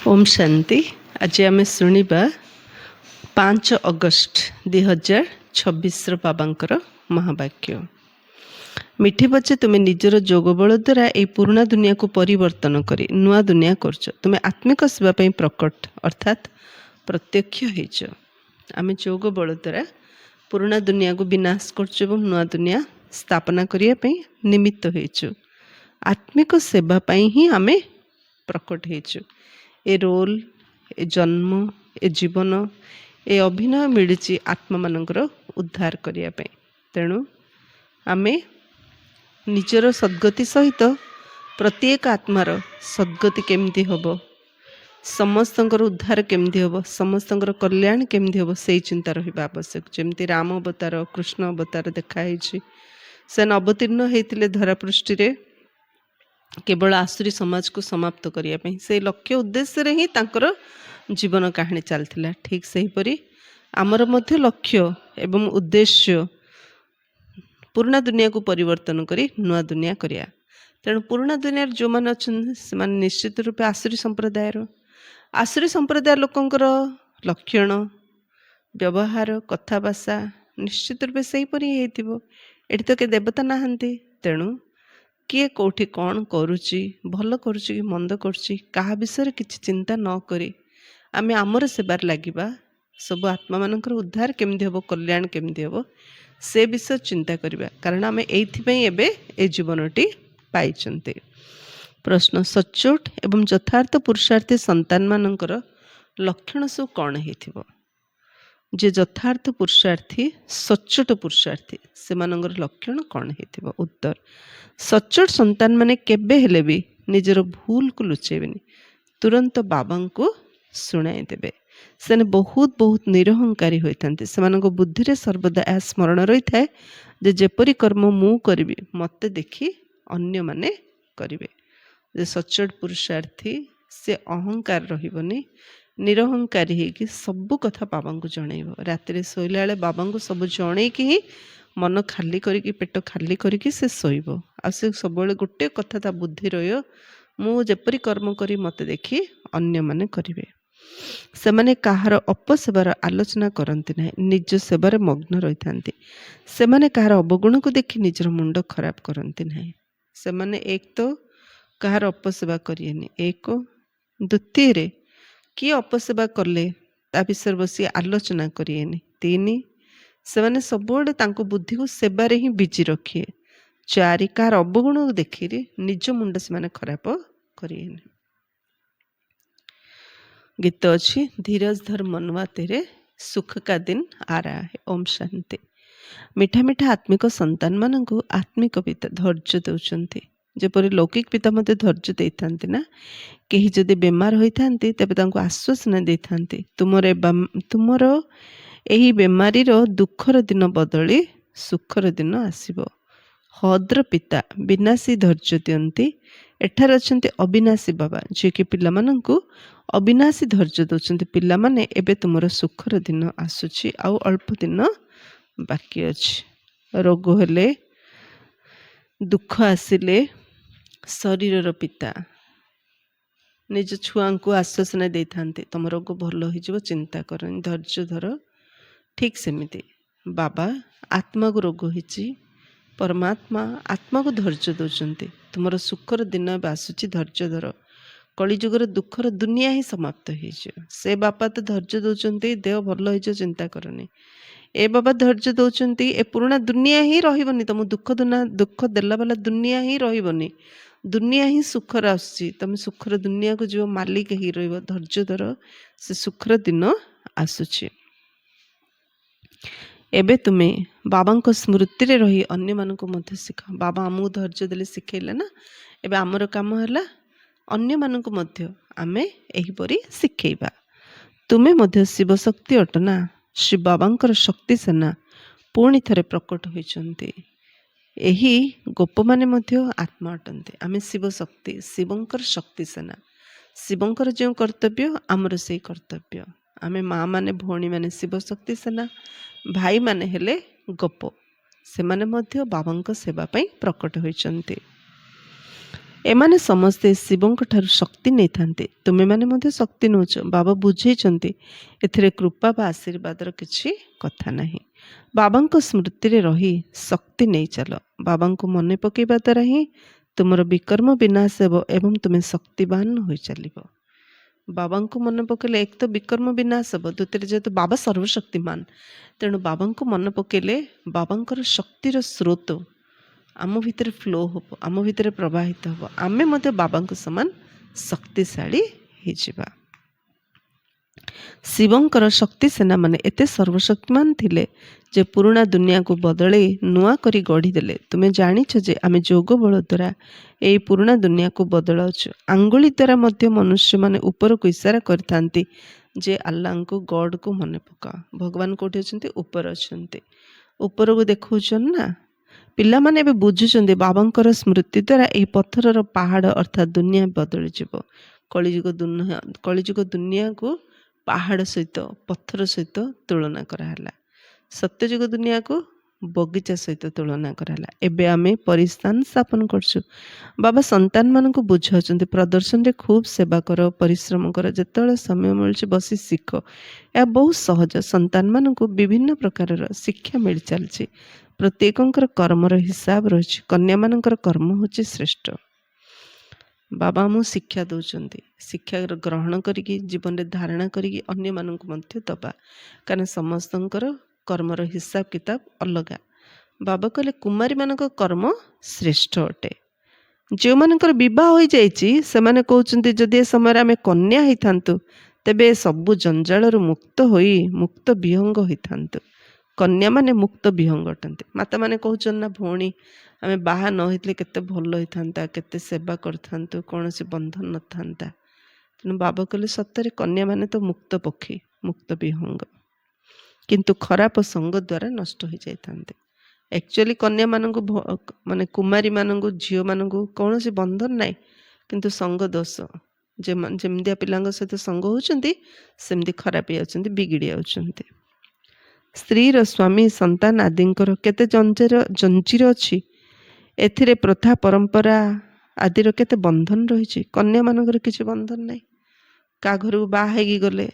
ओम शांति। आज आम शुणा 5 अगस्ट 2026 बाबांकर महावाक्य। मिठी बचे तुम्हें निजर जोग बल द्वारा ये पुराणा दुनिया को परिवर्तन करी नुआ दुनिया करछ। तुम्हें आत्मिक सेवाई प्रकट अर्थात प्रत्यक्ष होइछ। आम जोग बल द्वारा पुराणा दुनिया को विनाश करछ और नुआ दुनिया स्थापना करने निमित्त होइछ। आत्मिक सेवाई ही आम प्रकट होइछ। ए रोल ए जन्म ए जीवन ए अभिनय मिली आत्मा मानकर उद्धार करने। तेणु आमे निजर सद्गति सहित प्रत्येक आत्मार सद्गति केमती हम, समस्तंकर उद्धार केमती हम, समस्तंकर कल्याण केमती हम, से चिंता रहा आवश्यक। जमती राम अवतार कृष्ण अवतार देखाई से अवतीर्ण होते धरापृष्ठि रे केवल आसुरी समाज को समाप्त करने से लक्ष्य उद्देश्य रे ही तांकर जीवन कहानी चलता। ठीक सेहीपरि आमर मध्य लक्ष्य एवं उद्देश्य पुराणा दुनिया को परिवर्तन करी नुआ दुनिया करिया। तेणु पुराणा दुनिया जो मैंने अच्छा से निश्चित रूपे आसुरी संप्रदाय लोकंकर लक्षण व्यवहार कथाभाषा निश्चित रूपे सेहीपरि होइथिबो। एठी तो के देवता नाहंती। तेणु किए कौटी कौन करुच्ची, भल करुच्ची कि मंद करुच्ची, क्या विषय किसी चिंता न करी आमे आमर सेवार लागिबा। सब आत्मा मानकर उद्धार केमती हम, कल्याण केमती हम, से विषय चिंता करिबा। कारण आमे एइथिपई एबे ए जीवनटी पाइछन्ते। प्रश्न, सचोट एवं यथार्थ पुरुषार्थी संतान मानकर लक्षण सब कौन हेथिबो? जे यथार्थ पुरुषार्थी सचोट पुरुषार्थी से लक्षण कौन हेथिबो? उत्तर, सचोट संतान माने केबे हेले भी निजर भूल को लुचेबेनी, तुरंत बाबा को शुणाई देबे। से बहुत बहुत निरहंकारी होइथांती। सेमानंको बुद्धि रे सर्वदा यह स्मरण रही थाए जे जेपरि कर्म मु करिबी मते देखि अन्य माने करिबे। जे सचोट पुरुषार्थी से अहंकार रहिबनी, निरहंकारी होगी सब कथा बाबा को जनइब। राति शोला बेले बाबा को सब जनईकि ही मन खाली करिकी पेट खाली करिकी से शोइब। आ से सब गोटे कथा ता बुद्धि रहियो मु जेपरि कर्म करी मते देखी अन्य माने करिवे। सेमाने काहार अपसेवार आलोचना करती ना, निज सेवार मग्न रही था। सेमाने काहार अवगुण को देखी निजर मुंड खराब करती ना। सेमाने एक तो काहार अपसेवा करिएनी, एक द्वितीय रे किए अपसेवा कले ता विषय बसी आलोचना करिएनी। तीन सेमाने सबुआडे तांको बुद्धि को सेवारे ही बिजी रखिए। चारि काहार अवगुण को देखी निज मुंड से खराब करिएनी। गीत अच्छी, धीरज धर मनवा तेरे सुख का दिन आ रहा है। ओम शांति। मीठा मीठा आत्मिक संतान मानू आत्मिक पिता धैर्य दौरान जेपरि लौकिक पिता मते धैर्य दे था ना। कहीं जदि बेमार होता तेज आश्वासन दे था, तुमर यही बेमारी दुखर दिन बदली सुखर दिन आसीबो। हद्र पिता विनाशी धैर्य दियंती। एठार अच्छा अविनाशी बाबा जे कि पिला मानंकु अविनाशी धैर्य दौरान। पिला माने एबे तुमर सुखर दिन आसुची, आउ अल्प दिन बाकी अछि। रोग हेले दुख आसिले शरीर पिता निज छुआ को आश्वासन दे था, तुम रोग भल हो, चिंता करनी, धैर्य धर। ठीक सेमिति बाबा आत्मा को रोग होइछि, परमात्मा आत्मा को धैर्य दौरान। तुम सुखर दिन आसूची, धैर्य धर। कलिजुगर दुखर दुनिया ही समाप्त हो। से बापा तो धैर्य दौरान, देह भल हो, चिंता करनी। ए बाबा धैर्य दौरान, ए पुराणा दुनिया ही रही। तुम दुख देला वाला दुनिया ही रही। दुनिया ही सुखर आसुची, तुम सुखर दुनिया को जो मालिक ही रही। धैर्य धर, से सुखर दिन आसुची। एबे तुम्हें बाबा को स्मृति रे रही अन्य मानक मध्य शिखा। बाबा आमको धैर्य देले शिखेले ना। एबे आमर काम है अन्य मानक मध्य आमे एहीपरि शिखेइबा। तुम्हें मध्य शिव शक्ति अटना। श्री बाबांकर शक्ति सेना पुणी थरे प्रकट होइचंती। एही गोप माने मध्य आत्मा अटंती। आमे शिव शक्ति, शिवंकर शक्ति सेना। शिवंकर जो कर्तव्य आमर से कर्तव्य। आमे माँ माने भौणी माने शिव शक्ति सेना, भाई माने हेले गोप। से माने मध्य बाबांक सेवा पई प्रकट होइचंती। ଏମାନେ ସମସ୍ତେ ଶିବଙ୍କ ଠାରୁ ଶକ୍ତି ନେଇଥାନ୍ତି। ତୁମେମାନେ ମଧ୍ୟ ଶକ୍ତି ନେଉଛ। ବାବା ବୁଝେଇଛନ୍ତି ଏଥିରେ କୃପା ବା ଆଶୀର୍ବାଦର କିଛି କଥା ନାହିଁ। ବାବାଙ୍କ ସ୍ମୃତିରେ ରହି ଶକ୍ତି ନେଇ ଚାଲ। ବାବାଙ୍କୁ ମନେ ପକାଇବା ଦ୍ୱାରା ହିଁ ତୁମର ବିକର୍ମ ବିନାଶ ହେବ ଏବଂ ତୁମେ ଶକ୍ତିବାନ ହୋଇ ଚାଲିବ। ବାବାଙ୍କୁ ମନେ ପକାଇଲେ ଏକ ତ ବିକର୍ମ ବିନାଶ ହେବ, ଦ୍ୱିତୀୟରେ ଯେହେତୁ ବାବା ସର୍ବଶକ୍ତିମାନ, ତେଣୁ ବାବାଙ୍କୁ ମନେ ପକାଇଲେ ବାବାଙ୍କର ଶକ୍ତିର ସ୍ରୋତ ଆମ ଭିତରେ ଫ୍ଲୋ ହେବ, ଆମ ଭିତରେ ପ୍ରବାହିତ ହେବ। ଆମେ ମଧ୍ୟ ବାବାଙ୍କ ସମାନ ଶକ୍ତିଶାଳୀ ହେଇଯିବା। ଶିବଙ୍କର ଶକ୍ତି ସେନାମାନେ ଏତେ ସର୍ବଶକ୍ତିମାନ ଥିଲେ ଯେ ପୁରୁଣା ଦୁନିଆକୁ ବଦଳେଇ ନୂଆ କରି ଗଢ଼ିଦେଲେ। ତୁମେ ଜାଣିଛ ଯେ ଆମେ ଯୋଗ ବଳ ଦ୍ୱାରା ଏହି ପୁରୁଣା ଦୁନିଆକୁ ବଦଳାଉଛୁ। ଆଙ୍ଗୁଳି ଦ୍ୱାରା ମଧ୍ୟ ମନୁଷ୍ୟମାନେ ଉପରକୁ ଇସାରା କରିଥାନ୍ତି ଯେ ଆଲ୍ଲାହଙ୍କୁ, ଗଡ଼କୁ ମନେ ପକାଅ। ଭଗବାନ କେଉଁଠି ଅଛନ୍ତି? ଉପରେ ଅଛନ୍ତି। ଉପରକୁ ଦେଖାଉଛନ୍ତି ନା। ପିଲାମାନେ ଏବେ ବୁଝୁଛନ୍ତି ବାବାଙ୍କର ସ୍ମୃତି ଦ୍ୱାରା ଏହି ପଥରର ପାହାଡ଼ ଅର୍ଥାତ୍ ଦୁନିଆ ବଦଳିଯିବ। କଳିଯୁଗ ଦୁନିଆକୁ ପାହାଡ଼ ସହିତ, ପଥର ସହିତ ତୁଳନା କରାହେଲା। ସତ୍ୟଯୁଗ ଦୁନିଆକୁ ବଗିଚା ସହିତ ତୁଳନା କରାହେଲା। ଏବେ ଆମେ ପରିସ୍ଥାନ ସ୍ଥାପନ କରୁଛୁ। ବାବା ସନ୍ତାନମାନଙ୍କୁ ବୁଝାଉଛନ୍ତି ପ୍ରଦର୍ଶନରେ ଖୁବ୍ ସେବା କର, ପରିଶ୍ରମ କର, ଯେତେବେଳେ ସମୟ ମିଳୁଛି ବସି ଶିଖ। ଏହା ବହୁତ ସହଜ। ସନ୍ତାନମାନଙ୍କୁ ବିଭିନ୍ନ ପ୍ରକାରର ଶିକ୍ଷା ମିଳି ଚାଲିଛି। ପ୍ରତ୍ୟେକଙ୍କର କର୍ମର ହିସାବ ରହିଛି। କନ୍ୟାମାନଙ୍କର କର୍ମ ହେଉଛି ଶ୍ରେଷ୍ଠ। ବାବା ଆମକୁ ଶିକ୍ଷା ଦେଉଛନ୍ତି। ଶିକ୍ଷା ଗ୍ରହଣ କରିକି ଜୀବନରେ ଧାରଣା କରିକି ଅନ୍ୟମାନଙ୍କୁ ମଧ୍ୟ ଦେବା, କାରଣ ସମସ୍ତଙ୍କର କର୍ମର ହିସାବ କିତାବ ଅଲଗା। ବାବା କହିଲେ କୁମାରୀମାନଙ୍କ କର୍ମ ଶ୍ରେଷ୍ଠ ଅଟେ। ଯେଉଁମାନଙ୍କର ବିବାହ ହୋଇଯାଇଛି ସେମାନେ କହୁଛନ୍ତି ଯଦି ଏ ସମୟରେ ଆମେ କନ୍ୟା ହେଇଥାନ୍ତୁ ତେବେ ସବୁ ଜଞ୍ଜାଳରୁ ମୁକ୍ତ ହୋଇ ମୁକ୍ତ ବିହଙ୍ଗ ହୋଇଥାନ୍ତୁ। କନ୍ୟାମାନେ ମୁକ୍ତ ବିହଙ୍ଗ ଅଟନ୍ତି। ମାତାମାନେ କହୁଛନ୍ତି ନା ଭଉଣୀ ଆମେ ବାହା ନ ହେଇଥିଲେ କେତେ ଭଲ ହେଇଥାନ୍ତା, କେତେ ସେବା କରିଥାନ୍ତୁ, କୌଣସି ବନ୍ଧନ ନଥାନ୍ତା। ତେଣୁ ବାବା କହିଲେ ସତରେ କନ୍ୟାମାନେ ତ ମୁକ୍ତ ପକ୍ଷୀ, ମୁକ୍ତ ବିହଙ୍ଗ, କିନ୍ତୁ ଖରାପ ସଙ୍ଗ ଦ୍ୱାରା ନଷ୍ଟ ହୋଇଯାଇଥାନ୍ତି। ଆକ୍ଚୁଆଲି କନ୍ୟାମାନଙ୍କୁ ମାନେ କୁମାରୀମାନଙ୍କୁ, ଝିଅମାନଙ୍କୁ କୌଣସି ବନ୍ଧନ ନାହିଁ, କିନ୍ତୁ ସଙ୍ଗ ଦୋଷ। ଯେମିତିଆ ପିଲାଙ୍କ ସହିତ ସଙ୍ଗ ହେଉଛନ୍ତି ସେମିତି ଖରାପ ହେଇଯାଉଛନ୍ତି, ବିଗିଡ଼ି ଯାଉଛନ୍ତି। ସ୍ତ୍ରୀର, ସ୍ୱାମୀ, ସନ୍ତାନ ଆଦିଙ୍କର କେତେ ଜଞ୍ଜିର ଅଛି। ଏଥିରେ ପ୍ରଥା, ପରମ୍ପରା ଆଦିର କେତେ ବନ୍ଧନ ରହିଛି। କନ୍ୟାମାନଙ୍କର କିଛି ବନ୍ଧନ ନାହିଁ। କାହା ଘରକୁ ବାହା ହେଇକି ଗଲେ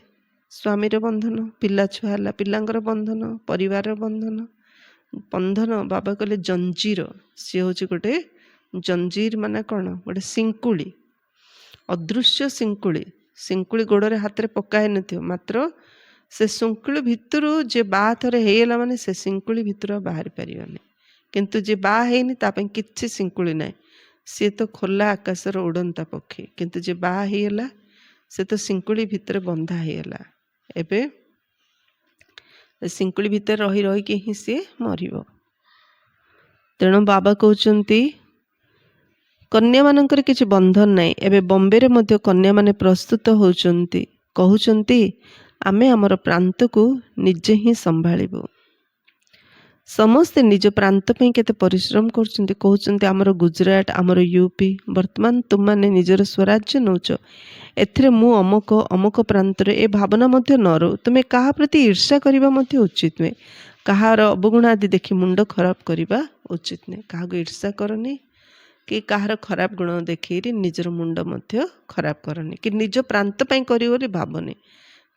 ସ୍ୱାମୀର ବନ୍ଧନ, ପିଲା ଛୁଆ ହେଲା ପିଲାଙ୍କର ବନ୍ଧନ, ପରିବାରର ବନ୍ଧନ। ବାବା କହିଲେ ଜଞ୍ଜିର, ସିଏ ହେଉଛି ଗୋଟେ ଜଞ୍ଜିର ମାନେ କ'ଣ? ଗୋଟେ ଶିଙ୍କୁଳି, ଅଦୃଶ୍ୟ ଶିଙ୍କୁଳି। ଶିଙ୍କୁଳି ଗୋଡ଼ରେ ହାତରେ ପକା ହେଇନଥିବ, ମାତ୍ର ସେ ଶିଙ୍କୁଳି ଭିତରୁ ଯେ ବାହା ଥରେ ହେଇଗଲା ମାନେ ସେ ଶିଙ୍କୁଳି ଭିତରୁ ଆଉ ବାହାରି ପାରିବନି। କିନ୍ତୁ ଯେ ବାହା ହେଇନି ତା ପାଇଁ କିଛି ଶିଙ୍କୁଳି ନାହିଁ। ସିଏ ତ ଖୋଲା ଆକାଶର ଉଡ଼ନ୍ତା ପକ୍ଷୀ, କିନ୍ତୁ ଯେ ବାହା ହେଇଗଲା ସେ ତ ଶିଙ୍କୁଳି ଭିତରେ ବନ୍ଧା ହେଇଗଲା। ଏବେ ଶିଙ୍କୁଳି ଭିତରେ ରହିକି ହିଁ ସିଏ ମରିବ। ତେଣୁ ବାବା କହୁଛନ୍ତି କନ୍ୟାମାନଙ୍କର କିଛି ବନ୍ଧନ ନାହିଁ। ଏବେ ବମ୍ବେରେ ମଧ୍ୟ କନ୍ୟାମାନେ ପ୍ରସ୍ତୁତ ହେଉଛନ୍ତି, କହୁଛନ୍ତି ଆମେ ଆମର ପ୍ରାନ୍ତକୁ ନିଜେ ହିଁ ସମ୍ଭାଳିବୁ। ସମସ୍ତେ ନିଜ ପ୍ରାନ୍ତ ପାଇଁ କେତେ ପରିଶ୍ରମ କରୁଛନ୍ତି। କହୁଛନ୍ତି ଆମର ଗୁଜୁରାଟ, ଆମର ୟୁପି, ବର୍ତ୍ତମାନ ତୁମମାନେ ନିଜର ସ୍ୱରାଜ୍ୟ ନେଉଛ। ଏଥିରେ ମୁଁ ଅମକ ପ୍ରାନ୍ତରେ ଏ ଭାବନା ମଧ୍ୟ ନ ରହୁ। ତୁମେ କାହା ପ୍ରତି ଈର୍ଷା କରିବା ମଧ୍ୟ ଉଚିତ ନୁହେଁ। କାହାର ଅବଗୁଣ ଆଦି ଦେଖି ମୁଣ୍ଡ ଖରାପ କରିବା ଉଚିତ ନୁହେଁ। କାହାକୁ ଈର୍ଷା କରନି କି କାହାର ଖରାପ ଗୁଣ ଦେଖିକିରି ନିଜର ମୁଣ୍ଡ ମଧ୍ୟ ଖରାପ କରନି, କି ନିଜ ପ୍ରାନ୍ତ ପାଇଁ କରିବ ବୋଲି ଭାବନି।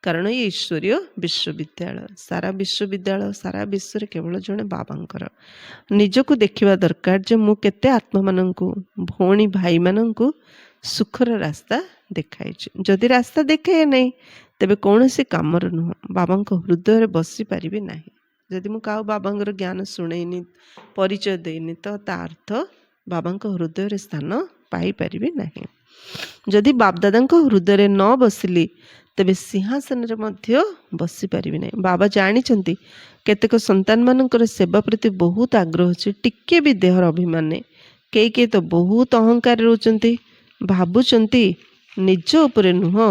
କାରଣ ଏ ଈଶ୍ୱରୀୟ ବିଶ୍ୱବିଦ୍ୟାଳୟ, ସାରା ବିଶ୍ୱବିଦ୍ୟାଳୟ ସାରା ବିଶ୍ୱରେ କେବଳ ଜଣେ ବାବାଙ୍କର। ନିଜକୁ ଦେଖିବା ଦରକାର ଯେ ମୁଁ କେତେ ଆତ୍ମାମାନଙ୍କୁ, ଭଉଣୀ ଭାଇମାନଙ୍କୁ ସୁଖର ରାସ୍ତା ଦେଖାଇଛି। ଯଦି ରାସ୍ତା ଦେଖାଏ ନାହିଁ ତେବେ କୌଣସି କାମର ନୁହଁ। ବାବାଙ୍କ ହୃଦୟରେ ବସିପାରିବି ନାହିଁ। ଯଦି ମୁଁ କାହାକୁ ବାବାଙ୍କର ଜ୍ଞାନ ଶୁଣେଇନି, ପରିଚୟ ଦେଇନି, ତ ତା ଅର୍ଥ ବାବାଙ୍କ ହୃଦୟରେ ସ୍ଥାନ ପାଇପାରିବି ନାହିଁ। ଯଦି ବାପଦାଦାଙ୍କ ହୃଦୟରେ ନ ବସିଲି ତେବେ ସିଂହାସନରେ ମଧ୍ୟ ବସିପାରିବି ନାହିଁ। ବାବା ଜାଣିଛନ୍ତି କେତେକ ସନ୍ତାନମାନଙ୍କର ସେବା ପ୍ରତି ବହୁତ ଆଗ୍ରହ ଅଛି, ଟିକେ ବି ଦେହର ଅଭିମାନ ନାହିଁ। କେହି ତ ବହୁତ ଅହଙ୍କାର ରହୁଛନ୍ତି, ଭାବୁଛନ୍ତି ନିଜ ଉପରେ ନୁହଁ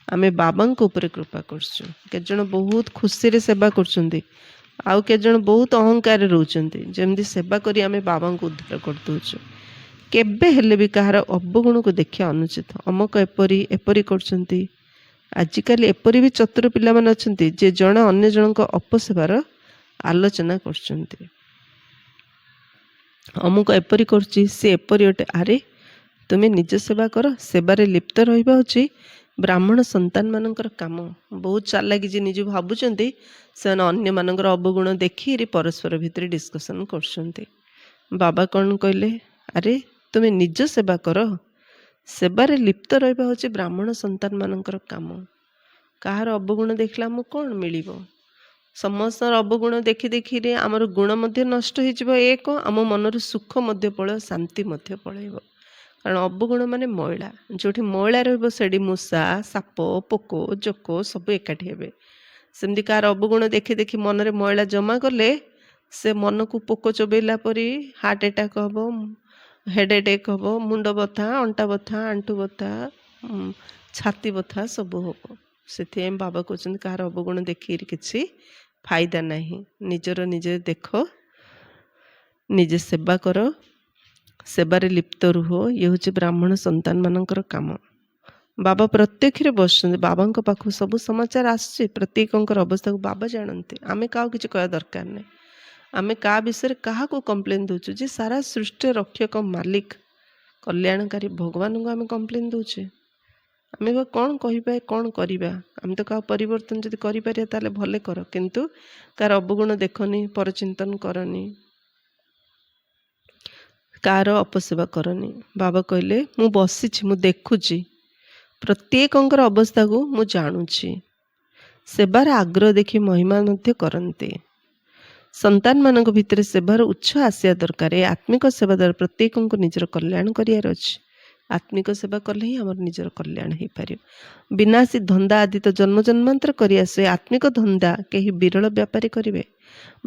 ଆମେ ବାବାଙ୍କ ଉପରେ କୃପା କରୁଛୁ। କେତେଜଣ ବହୁତ ଖୁସିରେ ସେବା କରୁଛନ୍ତି, ଆଉ କେତେଜଣ ବହୁତ ଅହଙ୍କାରରେ ରହୁଛନ୍ତି, ଯେମିତି ସେବା କରି ଆମେ ବାବାଙ୍କୁ ଉଦ୍ଧାର କରିଦେଉଛୁ। କେବେ ହେଲେ ବି କାହାର ଅବଗୁଣକୁ ଦେଖିବା ଅନୁଚିତ। ଅମକ ଏପରି କରୁଛନ୍ତି। ଆଜିକାଲି ଏପରି ବି ଚତୁର ପିଲାମାନେ ଅଛନ୍ତି ଯେ ଜଣେ ଅନ୍ୟ ଜଣଙ୍କ ଅପସେବାର ଆଲୋଚନା କରୁଛନ୍ତି। ଅମୁକ ଏପରି କରୁଛି, ସେ ଏପରି ଅଟେ। ଆରେ ତୁମେ ନିଜ ସେବା କର। ସେବାରେ ଲିପ୍ତ ରହିବା ହେଉଛି ବ୍ରାହ୍ମଣ ସନ୍ତାନମାନଙ୍କର କାମ। ବହୁତ ଚାଲାକି ଯେ ନିଜକୁ ଭାବୁଛନ୍ତି ସେମାନେ ଅନ୍ୟମାନଙ୍କର ଅବଗୁଣ ଦେଖିକିରି ପରସ୍ପର ଭିତରେ ଡିସ୍କସନ୍ କରୁଛନ୍ତି। ବାବା କ'ଣ କହିଲେ? ଆରେ ତୁମେ ନିଜ ସେବା କର। ସେବାରେ ଲିପ୍ତ ରହିବା ହେଉଛି ବ୍ରାହ୍ମଣ ସନ୍ତାନମାନଙ୍କର କାମ। କାହାର ଅବଗୁଣ ଦେଖିଲେ ଆମକୁ କ'ଣ ମିଳିବ? ସମସ୍ତଙ୍କର ଅବଗୁଣ ଦେଖି ଦେଖିରେ ଆମର ଗୁଣ ମଧ୍ୟ ନଷ୍ଟ ହୋଇଯିବ। ଏକ ଆମ ମନରୁ ସୁଖ ମଧ୍ୟ ପଳେଇବ, ଶାନ୍ତି ମଧ୍ୟ ପଳେଇବ। କାରଣ ଅବଗୁଣ ମାନେ ମଇଳା। ଯେଉଁଠି ମଇଳା ରହିବ ସେଠି ମୂଷା, ସାପ, ପୋକ, ଜୋକ ସବୁ ଏକାଠି ହେବେ। ସେମିତି କାହାର ଅବଗୁଣ ଦେଖି ଦେଖି ମନରେ ମଇଳା ଜମା କଲେ ସେ ମନକୁ ପୋକ ଚୋବେଇଲା ପରି ହାର୍ଟ ଆଟାକ୍ ହେବ, ହେଡ଼୍ ଏଟେକ୍ ହେବ, ମୁଣ୍ଡ ବଥା, ଅଣ୍ଟା ବଥା, ଆଣ୍ଠୁ ବଥା, ଛାତି ବଥା ସବୁ ହେବ। ସେଥିପାଇଁ ବାବା କହୁଛନ୍ତି କାହାର ଅବଗୁଣ ଦେଖିକିରି କିଛି ଫାଇଦା ନାହିଁ। ନିଜର ନିଜେ ଦେଖ, ନିଜେ ସେବା କର, ସେବାରେ ଲିପ୍ତ ରୁହ। ଇଏ ହେଉଛି ବ୍ରାହ୍ମଣ ସନ୍ତାନମାନଙ୍କର କାମ। ବାବା ପ୍ରତ୍ୟକ୍ଷରେ ବସୁଛନ୍ତି। ବାବାଙ୍କ ପାଖକୁ ସବୁ ସମାଚାର ଆସୁଛି। ପ୍ରତ୍ୟେକଙ୍କର ଅବସ୍ଥାକୁ ବାବା ଜାଣନ୍ତି। ଆମେ କାହାକୁ କିଛି କହିବା ଦରକାର ନାହିଁ। ଆମେ କାହା ବିଷୟରେ କାହାକୁ କମ୍ପ୍ଲେନ୍ ଦେଉଛୁ? ଯେ ସାରା ସୃଷ୍ଟିର ରକ୍ଷକ ମାଲିକ କଲ୍ୟାଣକାରୀ ଭଗବାନଙ୍କୁ ଆମେ କମ୍ପ୍ଲେନ୍ ଦେଉଛେ। ଆମେ ବା କ'ଣ କହିବା, କ'ଣ କରିବା? ଆମେ ତ କାହା ପରିବର୍ତ୍ତନ ଯଦି କରିପାରିବା ତାହେଲେ ଭଲ କର, କିନ୍ତୁ କାହାର ଅବଗୁଣ ଦେଖନି, ପରଚିନ୍ତନ କରନି, କାହାର ଅପସେବା କରନି। ବାବା କହିଲେ ମୁଁ ବସିଛି, ମୁଁ ଦେଖୁଛି, ପ୍ରତ୍ୟେକଙ୍କର ଅବସ୍ଥାକୁ ମୁଁ ଜାଣୁଛି। ସେବାର ଆଗ୍ରହ ଦେଖି ମହିମା ମଧ୍ୟ କରନ୍ତି। ସନ୍ତାନମାନଙ୍କ ଭିତରେ ସେବାର ଉତ୍ସାହ ଆସିବା ଦରକାର। ଏ ଆତ୍ମିକ ସେବା ଦ୍ୱାରା ପ୍ରତ୍ୟେକଙ୍କୁ ନିଜର କଲ୍ୟାଣ କରିବାର ଅଛି। ଆତ୍ମିକ ସେବା କଲେ ହିଁ ଆମର ନିଜର କଲ୍ୟାଣ ହେଇପାରିବ। ବିନାଶୀ ଧନ୍ଦା ଆଦି ତ ଜନ୍ମ ଜନ୍ମାନ୍ତର କରି ଆସେ। ଆତ୍ମିକ ଧନ୍ଦା କେହି ବିରଳ ବ୍ୟାପାରୀ କରିବେ।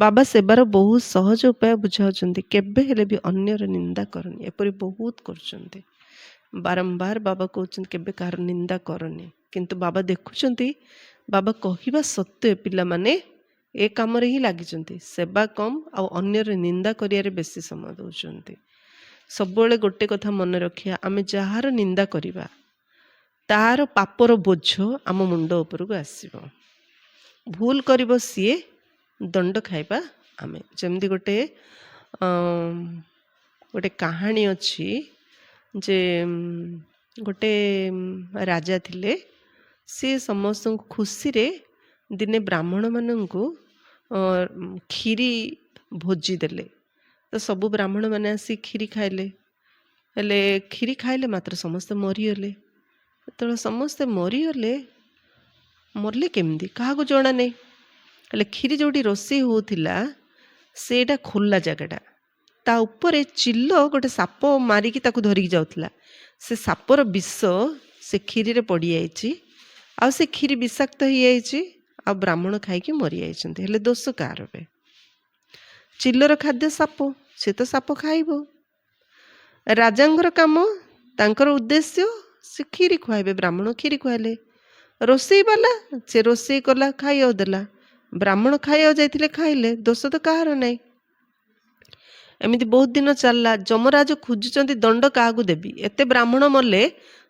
ବାବା ସେବାର ବହୁତ ସହଜ ଉପାୟ ବୁଝାଉଛନ୍ତି। କେବେ ହେଲେ ବି ଅନ୍ୟର ନିନ୍ଦା କରନି। ଏପରି ବହୁତ କରୁଛନ୍ତି। ବାରମ୍ବାର ବାବା କହୁଛନ୍ତି କେବେ କାହାର ନିନ୍ଦା କରନି। କିନ୍ତୁ ବାବା ଦେଖୁଛନ୍ତି, ବାବା କହିବା ସତ୍ତ୍ୱେ ପିଲାମାନେ ଏ କାମରେ ହିଁ ଲାଗିଛନ୍ତି। ସେବା କମ୍ ଆଉ ଅନ୍ୟର ନିନ୍ଦା କରିବାରେ ବେଶୀ ସମୟ ଦେଉଛନ୍ତି। ସବୁବେଳେ ଗୋଟେ କଥା ମନେ ରଖିବା, ଆମେ ଯାହାର ନିନ୍ଦା କରିବା ତାହାର ପାପର ବୋଝ ଆମ ମୁଣ୍ଡ ଉପରକୁ ଆସିବ। ଭୁଲ କରିବ ସିଏ, ଦଣ୍ଡ ଖାଇବା ଆମେ। ଯେମିତି ଗୋଟେ କାହାଣୀ ଅଛି ଯେ ଗୋଟେ ରାଜା ଥିଲେ। ସିଏ ସମସ୍ତଙ୍କୁ ଖୁସିରେ ଦିନେ ବ୍ରାହ୍ମଣମାନଙ୍କୁ କ୍ଷୀରି ଭୋଜି ଦେଲେ। ତ ସବୁ ବ୍ରାହ୍ମଣମାନେ ଆସି କ୍ଷୀରି ଖାଇଲେ। ହେଲେ କ୍ଷୀରି ଖାଇଲେ ମାତ୍ର ସମସ୍ତେ ମରିଗଲେ। ଯେତେବେଳେ ସମସ୍ତେ ମରିଲେ କେମିତି କାହାକୁ ଜଣା ନାହିଁ। ହେଲେ କ୍ଷୀରି ଯେଉଁଠି ରୋଷେଇ ହେଉଥିଲା ସେଇଟା ଖୋଲା ଜାଗାଟା। ତା ଉପରେ ଚିଲ ଗୋଟେ ସାପ ମାରିକି ତାକୁ ଧରିକି ଯାଉଥିଲା। ସେ ସାପର ବିଷ ସେ କ୍ଷୀରିରେ ପଡ଼ିଯାଇଛି, ଆଉ ସେ କ୍ଷୀରି ବିଷାକ୍ତ ହେଇଯାଇଛି, ଆଉ ବ୍ରାହ୍ମଣ ଖାଇକି ମରିଯାଇଛନ୍ତି। ହେଲେ ଦୋଷ କାହାର? ଏବେ ଚିଲର ଖାଦ୍ୟ ସାପ, ସେ ତ ସାପ ଖାଇବ। ରାଜାଙ୍କର କାମ, ତାଙ୍କର ଉଦ୍ଦେଶ୍ୟ ସେ କ୍ଷୀରି ଖୁଆଇବେ। ବ୍ରାହ୍ମଣ କ୍ଷୀରି ଖୁଆଇଲେ। ରୋଷେଇ ବାଲା ସେ ରୋଷେଇ କଲା, ଖାଇବାକୁ ଦେଲା। ବ୍ରାହ୍ମଣ ଖାଇବାକୁ ଯାଇଥିଲେ, ଖାଇଲେ। ଦୋଷ ତ କାହାର ନାହିଁ। ଏମିତି ବହୁତ ଦିନ ଚାଲିଲା। ଯମରାଜ ଖୋଜୁଛନ୍ତି ଦଣ୍ଡ କାହାକୁ ଦେବି। ଏତେ ବ୍ରାହ୍ମଣ ମଲେ,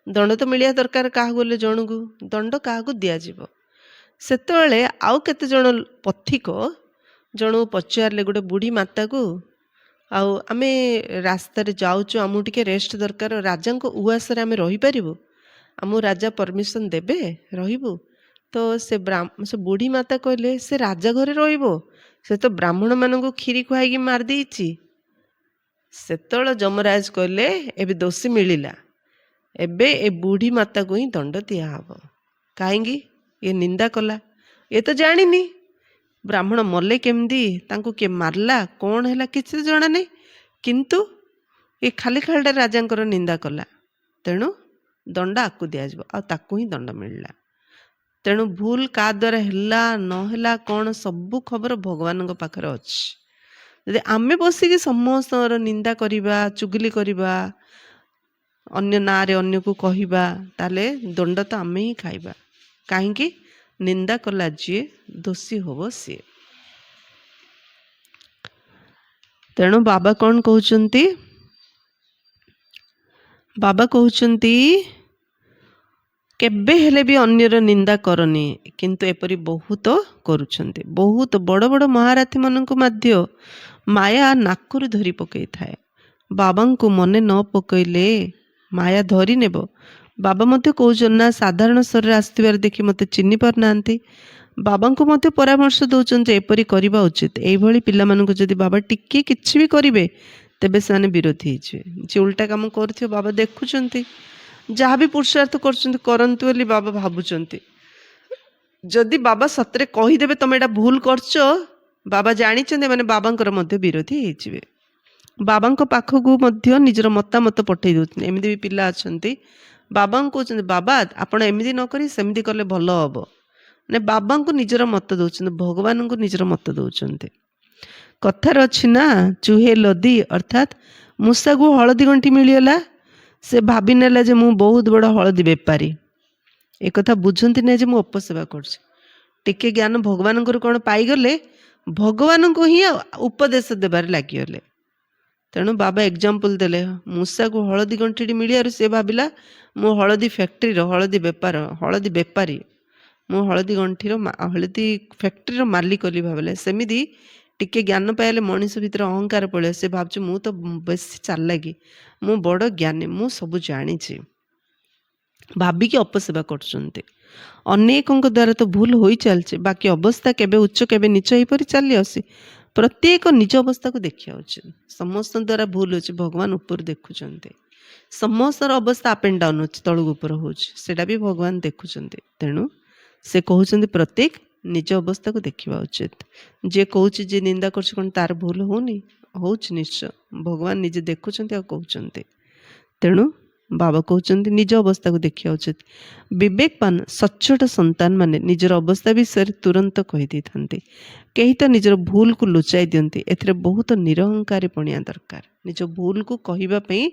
ଦଣ୍ଡ ତ ମିଳିବା ଦରକାର। କାହାକୁ ଗଲେ ଜଣକୁ ଦଣ୍ଡ କାହାକୁ ଦିଆଯିବ। ସେତେବେଳେ ଆଉ କେତେ ଜଣ ପଥିକ ଜଣକୁ ପଚାରିଲେ, ଗୋଟେ ବୁଢ଼ୀ ମାତାକୁ, ଆଉ ଆମେ ରାସ୍ତାରେ ଯାଉଛୁ, ଆମକୁ ଟିକେ ରେଷ୍ଟ ଦରକାର, ରାଜାଙ୍କ ଉଆସରେ ଆମେ ରହିପାରିବୁ? ଆମକୁ ରାଜା ପରମିସନ୍ ଦେବେ ରହିବୁ? ତ ସେ ବୁଢ଼ୀ ମାତା କହିଲେ, ସେ ରାଜା ଘରେ ରହିବ? ସେ ତ ବ୍ରାହ୍ମଣମାନଙ୍କୁ କ୍ଷୀରି ଖୁଆଇକି ମାରିଦେଇଛି। ସେତେବେଳେ ଯମରାଜ କହିଲେ, ଏବେ ଦୋଷୀ ମିଳିଲା, ଏବେ ଏ ବୁଢ଼ୀ ମାତାକୁ ହିଁ ଦଣ୍ଡ ଦିଆହବ। କାହିଁକି? ଏ ନିନ୍ଦା କଲା। ଏ ତ ଜାଣିନି ବ୍ରାହ୍ମଣ ମଲେ କେମିତି, ତାଙ୍କୁ କିଏ ମାରିଲା, କ'ଣ ହେଲା କିଛି ତ ଜଣା ନାହିଁ। କିନ୍ତୁ ଏ ଖାଲିଟା ରାଜାଙ୍କର ନିନ୍ଦା କଲା। ତେଣୁ ଦଣ୍ଡ ଆକୁ ଦିଆଯିବ, ଆଉ ତାକୁ ହିଁ ଦଣ୍ଡ ମିଳିଲା। ତେଣୁ ଭୁଲ କାହା ଦ୍ୱାରା ହେଲା ନହେଲା କ'ଣ, ସବୁ ଖବର ଭଗବାନଙ୍କ ପାଖରେ ଅଛି। ଯଦି ଆମେ ବସିକି ସମସ୍ତଙ୍କର ନିନ୍ଦା କରିବା, ଚୁଗୁଲି କରିବା, ଅନ୍ୟ ନାଁରେ ଅନ୍ୟକୁ କହିବା, ତାହେଲେ ଦଣ୍ଡ ତ ଆମେ ହିଁ ଖାଇବା। କାହିଁକି? ନିନ୍ଦା କଲା ଯିଏ, ଦୋଷୀ ହବ ସିଏ। ତେଣୁ ବାବା କ'ଣ କହୁଛନ୍ତି? ବାବା କହୁଛନ୍ତି କେବେ ହେଲେ ବି ଅନ୍ୟର ନିନ୍ଦା କରନି। କିନ୍ତୁ ଏପରି ବହୁତ କରୁଛନ୍ତି। ବହୁତ ବଡ଼ ବଡ଼ ମହାରଥୀ ମାନଙ୍କୁ ମଧ୍ୟ ମାୟା ନାକରୁ ଧରି ପକାଇଥାଏ। ବାବାଙ୍କୁ ମନେ ନ ପକାଇଲେ ମାୟା ଧରି ନେବ। ବାବା ମଧ୍ୟ କହୁଛନ୍ତି ନା ସାଧାରଣ ସ୍ୱରରେ ଆସୁଥିବାର ଦେଖି ମୋତେ ଚିହ୍ନି ପାରୁନାହାନ୍ତି। ବାବାଙ୍କୁ ମଧ୍ୟ ପରାମର୍ଶ ଦେଉଛନ୍ତି ଯେ ଏପରି କରିବା ଉଚିତ। ଏଇଭଳି ପିଲାମାନଙ୍କୁ ଯଦି ବାବା ଟିକିଏ କିଛି ବି କରିବେ ତେବେ ସେମାନେ ବିରୋଧୀ ହେଇଯିବେ। ଯିଏ ଉଲ୍ଟା କାମ କରୁଥିବ ବାବା ଦେଖୁଛନ୍ତି, ଯାହା ବି ପୁରୁଷାର୍ଥ କରୁଛନ୍ତି କରନ୍ତୁ ବୋଲି ବାବା ଭାବୁଛନ୍ତି। ଯଦି ବାବା ସତରେ କହିଦେବେ ତମେ ଏଇଟା ଭୁଲ କରଛ, ବାବା ଜାଣିଛନ୍ତି ଏମାନେ ବାବାଙ୍କର ମଧ୍ୟ ବିରୋଧୀ ହେଇଯିବେ। ବାବାଙ୍କ ପାଖକୁ ମଧ୍ୟ ନିଜର ମତାମତ ପଠେଇ ଦେଉଛନ୍ତି। ଏମିତି ବି ପିଲା ଅଛନ୍ତି ବାବାଙ୍କୁ କହୁଛନ୍ତି ବାବା ଆପଣ ଏମିତି ନ କରି ସେମିତି କଲେ ଭଲ ହବ, ମାନେ ବାବାଙ୍କୁ ନିଜର ମତ ଦେଉଛନ୍ତି, ଭଗବାନଙ୍କୁ ନିଜର ମତ ଦେଉଛନ୍ତି। କଥାରେ ଅଛି ନା ଚୁହେ ଲଦି, ଅର୍ଥାତ୍ ମୂଷାକୁ ହଳଦୀ ଗଣ୍ଠି ମିଳିଗଲା, ସେ ଭାବି ନେଲା ଯେ ମୁଁ ବହୁତ ବଡ଼ ହଳଦୀ ବେପାରୀ। ଏକଥା ବୁଝନ୍ତି ନାହିଁ ଯେ ମୁଁ ଅପସେବା କରୁଛି। ଟିକେ ଜ୍ଞାନ ଭଗବାନଙ୍କର କ'ଣ ପାଇଗଲେ ଭଗବାନଙ୍କୁ ହିଁ ଉପଦେଶ ଦେବାରେ ଲାଗିଗଲେ। ତେଣୁ ବାବା ଏକ୍ଜାମ୍ପଲ୍ ଦେଲେ, ମୂଷାକୁ ହଳଦୀ ଗଣ୍ଠିଟି ମିଳିବାରୁ ସେ ଭାବିଲା ମୁଁ ହଳଦୀ ଫ୍ୟାକ୍ଟ୍ରିର ହଳଦୀ ବେପାରୀ, ମୁଁ ହଳଦୀ ଫ୍ୟାକ୍ଟ୍ରିର ମାଲିକ ବୋଲି ଭାବିଲେ। ସେମିତି ଟିକେ ଜ୍ଞାନ ପାଇଲେ ମଣିଷ ଭିତରେ ଅହଙ୍କାର ପଳେଇ ସେ ଭାବୁଛି ମୁଁ ତ ବେଶୀ ଚାଲାକି, ମୁଁ ବଡ଼ ଜ୍ଞାନୀ, ମୁଁ ସବୁ ଜାଣିଛି, ଭାବିକି ଅପସେବା କରୁଛନ୍ତି। ଅନେକଙ୍କ ଦ୍ୱାରା ତ ଭୁଲ ହୋଇ ଚାଲିଛି, ବାକି ଅବସ୍ଥା କେବେ ଉଚ୍ଚ କେବେ ନିଚ ଏହିପରି ଚାଲି ଆସି ପ୍ରତ୍ୟେକ ନିଜ ଅବସ୍ଥାକୁ ଦେଖିବା ଉଚିତ। ସମସ୍ତଙ୍କ ଦ୍ୱାରା ଭୁଲ ହେଉଛି, ଭଗବାନ ଉପରୁ ଦେଖୁଛନ୍ତି। ସମସ୍ତର ଅବସ୍ଥା ଅପ୍ ଆଣ୍ଡ ଡାଉନ୍ ହେଉଛି, ତଳକୁ ଉପର ହେଉଛି, ସେଇଟା ବି ଭଗବାନ ଦେଖୁଛନ୍ତି। ତେଣୁ ସେ କହୁଛନ୍ତି ପ୍ରତ୍ୟେକ ନିଜ ଅବସ୍ଥାକୁ ଦେଖିବା ଉଚିତ। ଯିଏ କହୁଛି ଯିଏ ନିନ୍ଦା କରୁଛି କ'ଣ ତାର ଭୁଲ ହେଉନି? ହେଉଛି ନିଶ୍ଚୟ, ଭଗବାନ ନିଜେ ଦେଖୁଛନ୍ତି ଆଉ କହୁଛନ୍ତି। ତେଣୁ ବାବା କହୁଛନ୍ତି ନିଜ ଅବସ୍ଥାକୁ ଦେଖିବା ଉଚିତ। ବିବେକବାନ ସଚ୍ଚୋଟ ସନ୍ତାନ ମାନେ ନିଜର ଅବସ୍ଥା ବିଷୟରେ ତୁରନ୍ତ କହିଦେଇଥାନ୍ତି। କେହି ତ ନିଜର ଭୁଲକୁ ଲୁଚାଇ ଦିଅନ୍ତି। ଏଥିରେ ବହୁତ ନିରହଙ୍କାରୀ ପଣିଆ ଦରକାର। ନିଜ ଭୁଲକୁ କହିବା ପାଇଁ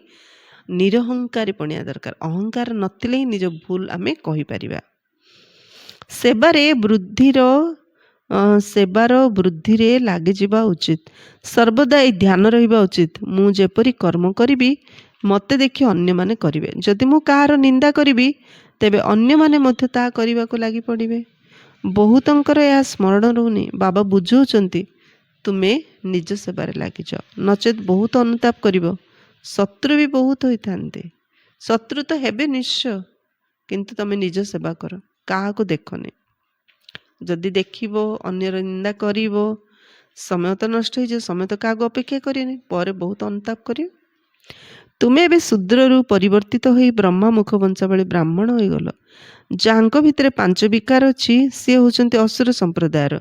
ନିରହଙ୍କାରୀ ପଣିଆ ଦରକାର। ଅହଙ୍କାର ନଥିଲେ ହିଁ ନିଜ ଭୁଲ ଆମେ କହିପାରିବା। ସେବାର ବୃଦ୍ଧିରେ ଲାଗିଯିବା ଉଚିତ। ସର୍ବଦା ଏହି ଧ୍ୟାନ ରହିବା ଉଚିତ, ମୁଁ ଯେପରି କର୍ମ କରିବି ମୋତେ ଦେଖି ଅନ୍ୟମାନେ କରିବେ। ଯଦି ମୁଁ କାହାର ନିନ୍ଦା କରିବି ତେବେ ଅନ୍ୟମାନେ ମଧ୍ୟ ତାହା କରିବାକୁ ଲାଗି ପଡ଼ିବେ। ବହୁତଙ୍କର ଏହା ସ୍ମରଣ ରହୁନି। ବାବା ବୁଝାଉଛନ୍ତି ତୁମେ ନିଜ ସେବାରେ ଲାଗିଯାଅ, ନଚେତ୍ ବହୁତ ଅନୁତାପ କରିବ। ଶତ୍ରୁ ବି ବହୁତ ହୋଇଥାନ୍ତି, ଶତ୍ରୁ ତ ହେବେ ନିଶ୍ଚୟ, କିନ୍ତୁ ତମେ ନିଜ ସେବା କର, କାହାକୁ ଦେଖନି। ଯଦି ଦେଖିବ ଅନ୍ୟର ନିନ୍ଦା କରିବ, ସମୟ ତ ନଷ୍ଟ ହେଇଯିବ, ସମୟ ତ କାହାକୁ ଅପେକ୍ଷା କରିନି, ପରେ ବହୁତ ଅନୁତାପ କରିବ। ତୁମେ ଏବେ ଶୂଦ୍ରରୁ ପରିବର୍ତ୍ତିତ ହୋଇ ବ୍ରହ୍ମା ମୁଖ ବଂଶାବଳୀ ବ୍ରାହ୍ମଣ ହୋଇଗଲ। ଯାହାଙ୍କ ଭିତରେ 5 ବିକାର ଅଛି ସିଏ ହେଉଛନ୍ତି ଅସୁର ସମ୍ପ୍ରଦାୟର,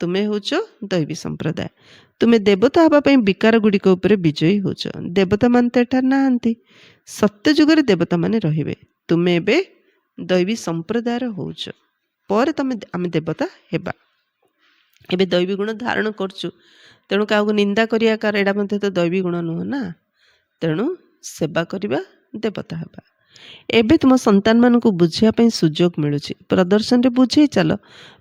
ତୁମେ ହେଉଛ ଦୈବୀ ସମ୍ପ୍ରଦାୟ। ତୁମେ ଦେବତା ହେବା ପାଇଁ ବିକାର ଗୁଡ଼ିକ ଉପରେ ବିଜୟୀ ହେଉଛ। ଦେବତାମାନେ ତ ଏଠାରେ ନାହାନ୍ତି, ସତ୍ୟ ଯୁଗରେ ଦେବତାମାନେ ରହିବେ। ତୁମେ ଏବେ ଦୈବୀ ସମ୍ପ୍ରଦାୟର ହେଉଛ, ପରେ ଆମେ ଦେବତା ହେବା। ଏବେ ଦୈବୀ ଗୁଣ ଧାରଣ କରୁଛୁ, ତେଣୁ କାହାକୁ ନିନ୍ଦା କରିବା କାର ଏଇଟା ମଧ୍ୟ ତ ଦୈବୀ ଗୁଣ ନୁହଁ ନା। ତେଣୁ ସେବା କରିବା, ଦେବତା ହେବା। ଏବେ ତୁମ ସନ୍ତାନମାନଙ୍କୁ ବୁଝିବା ପାଇଁ ସୁଯୋଗ ମିଳୁଛି। ପ୍ରଦର୍ଶନରେ ବୁଝେଇ ଚାଲ।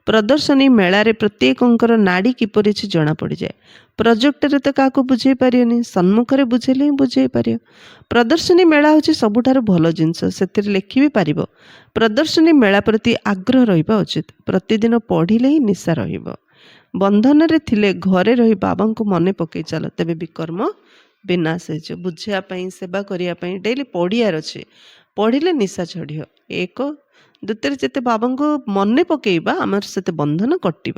ପ୍ରଦର୍ଶନୀ ମେଳାରେ ପ୍ରତ୍ୟେକଙ୍କର ନାଡ଼ି କିପରି ଅଛି ଜଣାପଡ଼ିଯାଏ। ପ୍ରୋଜେକ୍ଟରେ ତ କାହାକୁ ବୁଝେଇ ପାରିବନି, ସମ୍ମୁଖରେ ବୁଝେଇଲେ ହିଁ ବୁଝେଇ ପାରିବ। ପ୍ରଦର୍ଶନୀ ମେଳା ହେଉଛି ସବୁଠାରୁ ଭଲ ଜିନିଷ, ସେଥିରେ ଲେଖି ବି ପାରିବ। ପ୍ରଦର୍ଶନୀ ମେଳା ପ୍ରତି ଆଗ୍ରହ ରହିବା ଉଚିତ। ପ୍ରତିଦିନ ପଢ଼ିଲେ ହିଁ ନିଶା ରହିବ। ବନ୍ଧନରେ ଥିଲେ ଘରେ ରହି ବାବାଙ୍କୁ ମନେ ପକେଇ ଚାଲ, ତେବେ ବିକର୍ମ ବିନାଶ ହେଇଯିବ। ବୁଝିବା ପାଇଁ, ସେବା କରିବା ପାଇଁ ଡେଲି ପଢ଼ିବାର ଅଛି। ପଢ଼ିଲେ ନିଶା ଚଢ଼ିବ। 1 ଦ୍ୱିତୀୟରେ ଯେତେ ବାବାଙ୍କୁ ମନେ ପକେଇବା ଆମର ସେତେ ବନ୍ଧନ କଟିବ।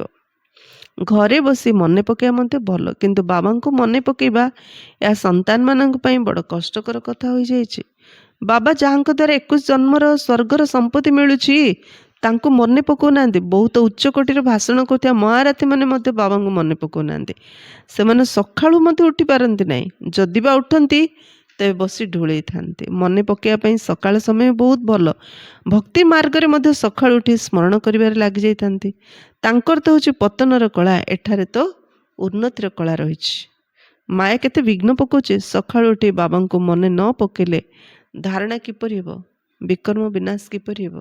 ଘରେ ବସି ମନେ ପକେଇବା ମଧ୍ୟ ଭଲ, କିନ୍ତୁ ବାବାଙ୍କୁ ମନେ ପକେଇବା ଏହା ସନ୍ତାନମାନଙ୍କ ପାଇଁ ବଡ଼ କଷ୍ଟକର କଥା ହୋଇଯାଇଛି। ବାବା ଯାହାଙ୍କ ଦ୍ୱାରା 21 ଜନ୍ମର ସ୍ୱର୍ଗର ସମ୍ପତ୍ତି ମିଳୁଛି ତାଙ୍କୁ ମନେ ପକାଉନାହାନ୍ତି। ବହୁତ ଉଚ୍ଚ କୋଟିର ଭାଷଣ କରୁଥିବା ମହାରଥୀ ମାନେ ମଧ୍ୟ ବାବାଙ୍କୁ ମନେ ପକାଉନାହାନ୍ତି। ସେମାନେ ସକାଳୁ ମଧ୍ୟ ଉଠି ପାରନ୍ତି ନାହିଁ, ଯଦି ବା ଉଠନ୍ତି ତେବେ ବସି ଢୁଳେଇଥାନ୍ତି। ମନେ ପକାଇବା ପାଇଁ ସକାଳ ସମୟ ବହୁତ ଭଲ। ଭକ୍ତି ମାର୍ଗରେ ମଧ୍ୟ ସକାଳୁ ଉଠି ସ୍ମରଣ କରିବାରେ ଲାଗିଯାଇଥାନ୍ତି। ତାଙ୍କର ତ ହେଉଛି ପତନର କଳା, ଏଠାରେ ତ ଉନ୍ନତିର କଳା ରହିଛି। ମାୟା କେତେ ବିଘ୍ନ ପକାଉଛି। ସକାଳୁ ଉଠି ବାବାଙ୍କୁ ମନେ ନ ପକେଇଲେ ଧାରଣା କିପରି ହେବ? ବିକର୍ମ ବିନାଶ କିପରି ହେବ?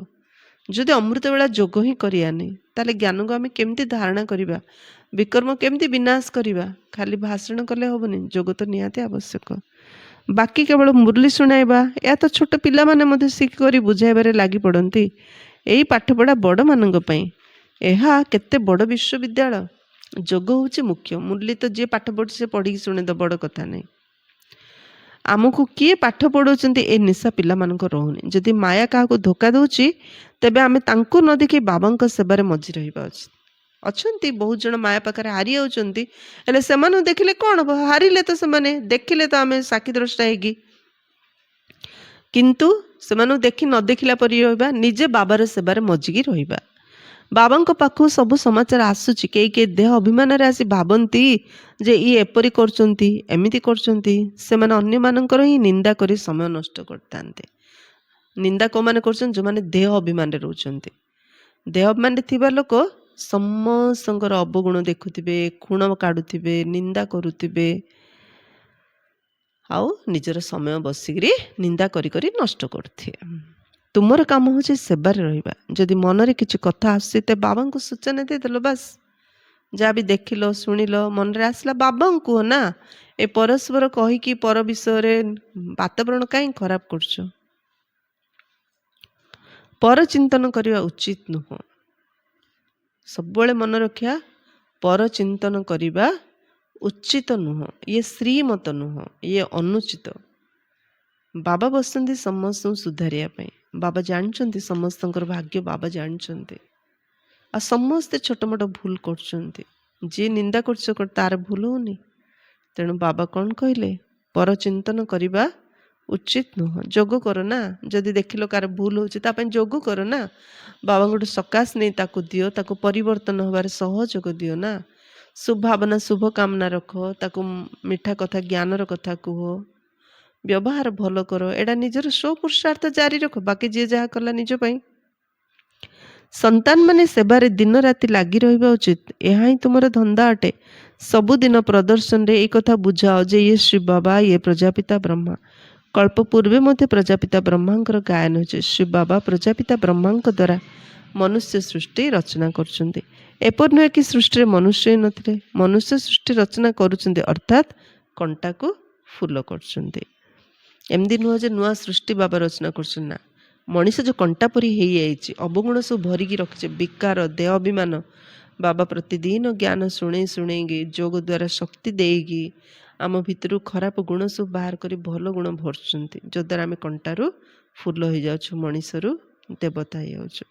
ଯଦି ଅମୃତ ବେଳା ଯୋଗ ହିଁ କରିବାନି ତାହେଲେ ଜ୍ଞାନକୁ ଆମେ କେମିତି ଧାରଣା କରିବା? ବିକର୍ମ କେମିତି ବିନାଶ କରିବା? ଖାଲି ଭାଷଣ କଲେ ହେବନି, ଯୋଗ ତ ନିହାତି ଆବଶ୍ୟକ। ବାକି କେବଳ ମୁରଲି ଶୁଣାଇବା, ଏହା ତ ଛୋଟ ପିଲାମାନେ ମଧ୍ୟ ଶିଖିକରି ବୁଝାଇବାରେ ଲାଗି ପଡ଼ନ୍ତି। ଏହି ପାଠପଢ଼ା ବଡ଼ମାନଙ୍କ ପାଇଁ। ଏହା କେତେ ବଡ଼ ବିଶ୍ୱବିଦ୍ୟାଳୟ। ଯୋଗ ହେଉଛି ମୁଖ୍ୟ। ମୁରଲି ତ ଯିଏ ପାଠ ପଢ଼ୁଛି ସେ ପଢ଼ିକି ଶୁଣେଇ ତ ବଡ଼ କଥା ନାହିଁ। ଆମକୁ କିଏ ପାଠ ପଢ଼ାଉଛନ୍ତି ଏ ନିଶା ପିଲାମାନଙ୍କ ରହୁନି। ଯଦି ମାୟା କାହାକୁ ଧୋକା ଦେଉଛି ତେବେ ଆମେ ତାଙ୍କୁ ନ ଦେଖି ବାବାଙ୍କ ସେବାରେ ମଝି ରହିବା ଉଚିତ। ଅଛନ୍ତି ବହୁତ ଜଣ ମାୟା ପାଖରେ ହାରି ଯାଉଛନ୍ତି, ହେଲେ ସେମାନଙ୍କୁ ଦେଖିଲେ କ'ଣ ହବ? ହାରିଲେ ତ ସେମାନେ, ଦେଖିଲେ ତ ଆମେ ସାକ୍ଷୀ ଦ୍ରଷ୍ଟା ହେଇକି, କିନ୍ତୁ ସେମାନଙ୍କୁ ଦେଖି ନ ଦେଖିଲା ପରି ରହିବା, ନିଜେ ବାବାର ସେବାରେ ମଜିକି ରହିବା। ବାବାଙ୍କ ପାଖକୁ ସବୁ ସମାଚାର ଆସୁଛି, କେହି ଦେହ ଅଭିମାନରେ ଆସି ଭାବନ୍ତି ଯେ ଇଏ ଏପରି କରୁଛନ୍ତି, ଏମିତି କରୁଛନ୍ତି। ସେମାନେ ଅନ୍ୟମାନଙ୍କର ହିଁ ନିନ୍ଦା କରି ସମୟ ନଷ୍ଟ କରିଥାନ୍ତି। ନିନ୍ଦା କେଉଁମାନେ କରୁଛନ୍ତି? ଯେଉଁମାନେ ଦେହ ଅଭିମାନରେ ରହୁଛନ୍ତି। ଦେହ ଅଭିମାନରେ ଥିବା ଲୋକ ସମସ୍ତଙ୍କର ଅବଗୁଣ ଦେଖୁଥିବେ, ଖୁଣ କାଢ଼ୁଥିବେ, ନିନ୍ଦା କରୁଥିବେ, ଆଉ ନିଜର ସମୟ ବସିକିରି ନିନ୍ଦା କରି କରି ନଷ୍ଟ କରୁଥିବେ। ତୁମର କାମ ହେଉଛି ସେବାରେ ରହିବା। ଯଦି ମନରେ କିଛି କଥା ଆସୁଛି ତେବେ ବାବାଙ୍କୁ ସୂଚନା ଦେଇଦେଲ, ବାସ୍। ଯାହା ବି ଦେଖିଲ ଶୁଣିଲ ମନରେ ଆସିଲା ବାବାଙ୍କୁ କୁହ ନା। ଏ ପରସ୍ପର କହିକି ପର ବିଷୟରେ ବାତାବରଣ କାହିଁ ଖରାପ କରୁଛ? ପର ଚିନ୍ତନ କରିବା ଉଚିତ ନୁହଁ। ସବୁବେଳେ ମନେ ରଖିବା, ପର ଚିନ୍ତନ କରିବା ଉଚିତ ନୁହଁ। ଇଏ ଶ୍ରୀମତ ନୁହଁ, ଇଏ ଅନୁଚିତ। ବାବା ବସନ୍ତି ସମସ୍ତଙ୍କୁ ସୁଧାରିବା ପାଇଁ। ବାବା ଜାଣିଛନ୍ତି ସମସ୍ତଙ୍କର ଭାଗ୍ୟ, ବାବା ଜାଣିଛନ୍ତି। ଆଉ ସମସ୍ତେ ଛୋଟ ମୋଟ ଭୁଲ କରୁଛନ୍ତି। ଯିଏ ନିନ୍ଦା କରୁଛ ତାର ଭୁଲ ହଉନି। ତେଣୁ ବାବା କ'ଣ କହିଲେ? ପର ଚିନ୍ତନ କରିବା ଉଚିତ ନୁହଁ। ଯୋଗ କର ନା। ଯଦି ଦେଖିଲ କାହାର ଭୁଲ ହେଉଛି ତା ପାଇଁ ଯୋଗ କର ନା। ବାବାଙ୍କଠୁ ସକାଶ ନେଇ ତାକୁ ଦିଅ, ତାକୁ ପରିବର୍ତ୍ତନ ହେବାରେ ସହଯୋଗ ଦିଅ ନା। ସୁଭାବନା ଶୁଭ କାମନା ରଖ, ତାକୁ ମିଠା କଥା ଜ୍ଞାନର କଥା କୁହ, ବ୍ୟବହାର ଭଲ କର। ଏଇଟା ନିଜର ସ୍ୱପୁରୁଷାର୍ଥ ଜାରି ରଖ, ବାକି ଯିଏ ଯାହା କଲା ନିଜ ପାଇଁ। ସନ୍ତାନମାନେ ସେବାରେ ଦିନ ରାତି ଲାଗି ରହିବା ଉଚିତ। ଏହା ହିଁ ତୁମର ଧନ୍ଦା ଅଟେ। ସବୁଦିନ ପ୍ରଦର୍ଶନରେ ଏଇ କଥା ବୁଝାଅ ଯେ ଇଏ ଶିବ ବାବା, ଇଏ ପ୍ରଜାପିତା ବ୍ରହ୍ମା। କଳ୍ପ ପୂର୍ବେ ମଧ୍ୟ ପ୍ରଜାପିତା ବ୍ରହ୍ମାଙ୍କର ଗାୟନ ହେଉଛି। ଶିବ ବାବା ପ୍ରଜାପିତା ବ୍ରହ୍ମାଙ୍କ ଦ୍ୱାରା ମନୁଷ୍ୟ ସୃଷ୍ଟି ରଚନା କରୁଛନ୍ତି। ଏପରି ନୁହେଁ କି ସୃଷ୍ଟିରେ ମନୁଷ୍ୟ ହିଁ ନଥିଲେ। ମନୁଷ୍ୟ ସୃଷ୍ଟି ରଚନା କରୁଛନ୍ତି, ଅର୍ଥାତ୍ କଣ୍ଟାକୁ ଫୁଲ କରୁଛନ୍ତି। ଏମିତି ନୁହଁ ଯେ ନୂଆ ସୃଷ୍ଟି ବାବା ରଚନା କରୁଛନ୍ତି, ନା। ମଣିଷ ଯେଉଁ କଣ୍ଟା ପରି ହେଇଯାଇଛି, ଅବଗୁଣ ସବୁ ଭରିକି ରଖିছে, ବିକାର ଦେହ ଅଭିମାନ, ବାବା ପ୍ରତିଦିନ ଜ୍ଞାନ ଶୁଣେଇକି ଯୋଗ ଦ୍ୱାରା ଶକ୍ତି ଦେଇକି ଆମ ଭିତରୁ ଖରାପ ଗୁଣ ସବୁ ବାହାର କରି ଭଲ ଗୁଣ ଭରୁଛନ୍ତି, ଯଦ୍ୱାରା ଆମେ କଣ୍ଟାରୁ ଫୁଲ ହେଇଯାଉଛୁ, ମଣିଷରୁ ଦେବତା ହେଇଯାଉଛୁ।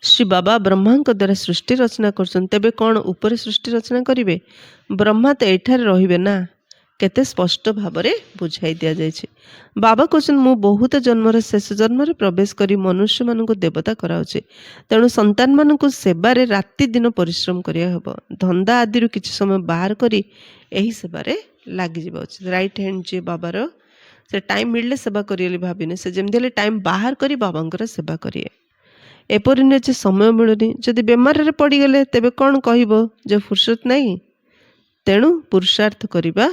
ଶ୍ରୀ ବାବା ବ୍ରହ୍ମାଙ୍କ ଦ୍ୱାରା ସୃଷ୍ଟି ରଚନା କରୁଛନ୍ତି। ତେବେ କ'ଣ ଉପରେ ସୃଷ୍ଟି ରଚନା କରିବେ? ବ୍ରହ୍ମା ତ ଏଠାରେ ରହିବେ ନା। କେତେ ସ୍ପଷ୍ଟ ଭାବରେ ବୁଝାଇ ଦିଆଯାଇଛି। ବାବା କହୁଛନ୍ତି, ମୁଁ ବହୁତ ଜନ୍ମର ଶେଷ ଜନ୍ମରେ ପ୍ରବେଶ କରି ମନୁଷ୍ୟମାନଙ୍କୁ ଦେବତା କରାଉଛି। ତେଣୁ ସନ୍ତାନମାନଙ୍କୁ ସେବାରେ ରାତି ଦିନ ପରିଶ୍ରମ କରିବା ହେବ। ଧନ୍ଦା ଆଦିରୁ କିଛି ସମୟ ବାହାର କରି ଏହି ସେବାରେ ଲାଗିଯିବା ଉଚିତ। ରାଇଟ୍ ହ୍ୟାଣ୍ଡ ଯିଏ ବାବାର, ସେ ଟାଇମ୍ ମିଳିଲେ ସେବା କରିବେ ବୋଲି ଭାବିନି। ସେ ଯେମିତି ହେଲେ ଟାଇମ୍ ବାହାର କରି ବାବାଙ୍କର ସେବା କରିବେ। ଏପରି ନୁହେଁ ଯେ ସମୟ ମିଳୁନି। ଯଦି ବେମାରରେ ପଡ଼ିଗଲେ ତେବେ କ'ଣ କହିବ ଯେ ଫୁର୍ସତ ନାହିଁ? ତେଣୁ ପୁରୁଷାର୍ଥ କରିବା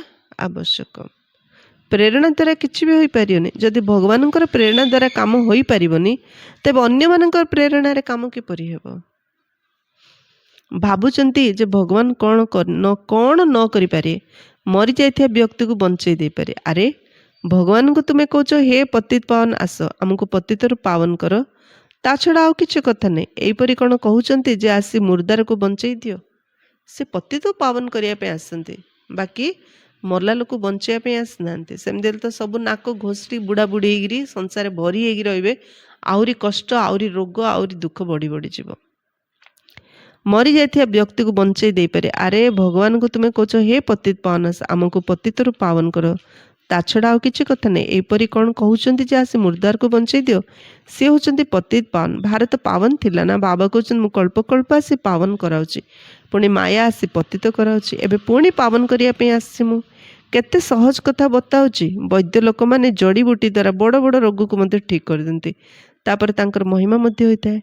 ଆବଶ୍ୟକ। ପ୍ରେରଣା ଦ୍ୱାରା କିଛି ବି ହୋଇପାରିବନି। ଯଦି ଭଗବାନଙ୍କର ପ୍ରେରଣା ଦ୍ୱାରା କାମ ହୋଇପାରିବନି ତେବେ ଅନ୍ୟମାନଙ୍କର ପ୍ରେରଣାରେ କାମ କିପରି ହେବ? ଭାବୁଛନ୍ତି ଯେ ଭଗବାନ କ'ଣ ନ କରିପାରିବେ? ମରିଯାଇଥିବା ବ୍ୟକ୍ତିକୁ ବଞ୍ଚେଇ ଦେଇପାରେ। ଆରେ ଭଗବାନଙ୍କୁ ତୁମେ କହୁଛ, ହେ ପତିତ ପାବନ ଆସ, ଆମକୁ ପତିତରୁ ପାବନ କର। ତା ଛଡ଼ା ଆଉ କିଛି କଥା ନାହିଁ। ଏହିପରି କ'ଣ କହୁଛନ୍ତି ଯେ ଆସି ମୁର୍ଦାରକୁ ବଞ୍ଚେଇ ଦିଅ? ସେ ପତିତ ପାବନ କରିବା ପାଇଁ ଆସନ୍ତି, ବାକି ମଲା ଲୋକ ବଞ୍ଚାଇବା ପାଇଁ ଆସିନାହାନ୍ତି। ସେମିତି ହେଲେ ତ ସବୁ ନାକ ଘୋଷରି ବୁଢ଼ା ବୁଢ଼ୀ ହେଇକିରି ସଂସାରରେ ଭରି ହେଇକି ରହିବେ। ଆହୁରି କଷ୍ଟ, ଆହୁରି ରୋଗ, ଆହୁରି ଦୁଃଖ ବଢ଼ି ବଢ଼ିଯିବ। ମରିଯାଇଥିବା ବ୍ୟକ୍ତିକୁ ବଞ୍ଚେଇ ଦେଇପାରେ। ଆରେ ଭଗବାନଙ୍କୁ ତୁମେ କହୁଛ, ହେ ପତିତ ପାବନ ଆସ, ଆମକୁ ପତିତରୁ ପାବନ କର। ତା ଛଡ଼ା ଆଉ କିଛି କଥା ନାହିଁ। ଏହିପରି କ'ଣ କହୁଛନ୍ତି ଯେ ଆସି ମୁର୍ଦାରକୁ ବଞ୍ଚେଇ ଦିଅ? ସିଏ ହେଉଛନ୍ତି ପତିତ ପାବନ। ଭାରତ ପାବନ ଥିଲା ନା। ବାବା କହୁଛନ୍ତି, ମୁଁ କଳ୍ପ କଳ୍ପ ଆସି ପାବନ କରାଉଛି, ପୁଣି ମାୟା ଆସି ପତିତ କରାଉଛି, ଏବେ ପୁଣି ପାବନ କରିବା ପାଇଁ ଆସିଛି ମୁଁ। କେତେ ସହଜ କଥା ବତାଉଛି। ବୈଦ୍ୟ ଲୋକମାନେ ଜଡ଼ିବୁଟି ଦ୍ୱାରା ବଡ଼ ବଡ଼ ରୋଗକୁ ମଧ୍ୟ ଠିକ୍ କରିଦିଅନ୍ତି। ତାପରେ ତାଙ୍କର ମହିମା ମଧ୍ୟ ହୋଇଥାଏ।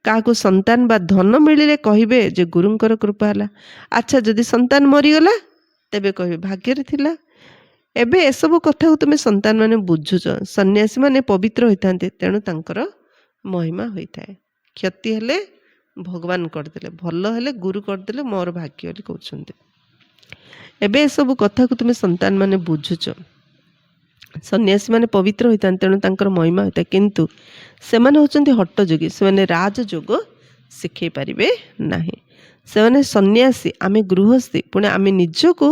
କାହାକୁ ସନ୍ତାନ ବା ଧନ ମିଳିଲେ କହିବେ ଯେ ଗୁରୁଙ୍କର କୃପା ହେଲା। ଆଚ୍ଛା, ଯଦି ସନ୍ତାନ ମରିଗଲା ତେବେ କହିବେ ଭାଗ୍ୟରେ ଥିଲା। ଏବେ ଏସବୁ କଥାକୁ ତୁମେ ସନ୍ତାନମାନେ ବୁଝୁଛ। ସନ୍ନ୍ୟାସୀମାନେ ପବିତ୍ର ହୋଇଥାନ୍ତି, ତେଣୁ ତାଙ୍କର ମହିମା ହୋଇଥାଏ। କ୍ଷତି ହେଲେ ଭଗବାନ କରିଦେଲେ, ଭଲ ହେଲେ ଗୁରୁ କରିଦେଲେ, ମୋର ଭାଗ୍ୟ ବୋଲି କହୁଛନ୍ତି। ଏବେ ଏସବୁ କଥାକୁ ତୁମେ ସନ୍ତାନମାନେ ବୁଝୁଛ। ସନ୍ନ୍ୟାସୀମାନେ ପବିତ୍ର ହୋଇଥାନ୍ତି, ତେଣୁ ତାଙ୍କର ମହିମା ହୋଇଥାଏ। କିନ୍ତୁ ସେମାନେ ହେଉଛନ୍ତି ହଟଯୋଗୀ। ସେମାନେ ରାଜଯୋଗ ଶିଖେଇ ପାରିବେ ନାହିଁ। ସେମାନେ ସନ୍ନ୍ୟାସୀ, ଆମେ ଗୃହସ୍ଥୀ। ପୁଣି ଆମେ ନିଜକୁ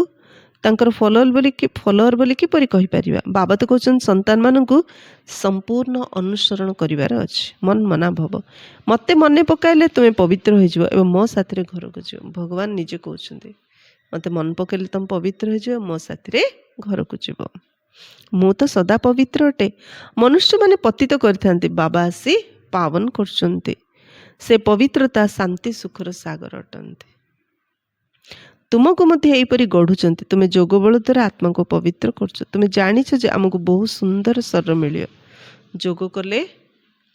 ତାଙ୍କର ଫଲୋଅର ବୋଲି କିପରି କହିପାରିବା? ବାବା ତ କହୁଛନ୍ତି ସନ୍ତାନମାନଙ୍କୁ ସମ୍ପୂର୍ଣ୍ଣ ଅନୁସରଣ କରିବାର ଅଛି। ମନା ଭବ, ମୋତେ ମନେ ପକାଇଲେ ତୁମେ ପବିତ୍ର ହୋଇଯିବ ଏବଂ ମୋ ସାଥିରେ ଘରକୁ ଯିବ। ଭଗବାନ ନିଜେ କହୁଛନ୍ତି ମୋତେ ମନେ ପକାଇଲେ ତୁମେ ପବିତ୍ର ହୋଇଯିବ, ମୋ ସାଥିରେ ଘରକୁ ଯିବ। ମୁଁ ତ ସଦା ପବିତ୍ର ଅଟେ। ମନୁଷ୍ୟମାନେ ପତିତ କରିଥାନ୍ତି, ବାବା ଆସି ପାବନ କରୁଛନ୍ତି। ସେ ପବିତ୍ରତା ଶାନ୍ତି ସୁଖର ସାଗର ଅଟନ୍ତି। ତୁମକୁ ମଧ୍ୟ ଏହିପରି ଗଢ଼ୁଛନ୍ତି। ତୁମେ ଯୋଗ ବଳ ଦ୍ୱାରା ଆତ୍ମାକୁ ପବିତ୍ର କରୁଛ। ତୁମେ ଜାଣିଛ ଯେ ଆମକୁ ବହୁତ ସୁନ୍ଦର ଶରୀର ମିଳିବ। ଯୋଗ କଲେ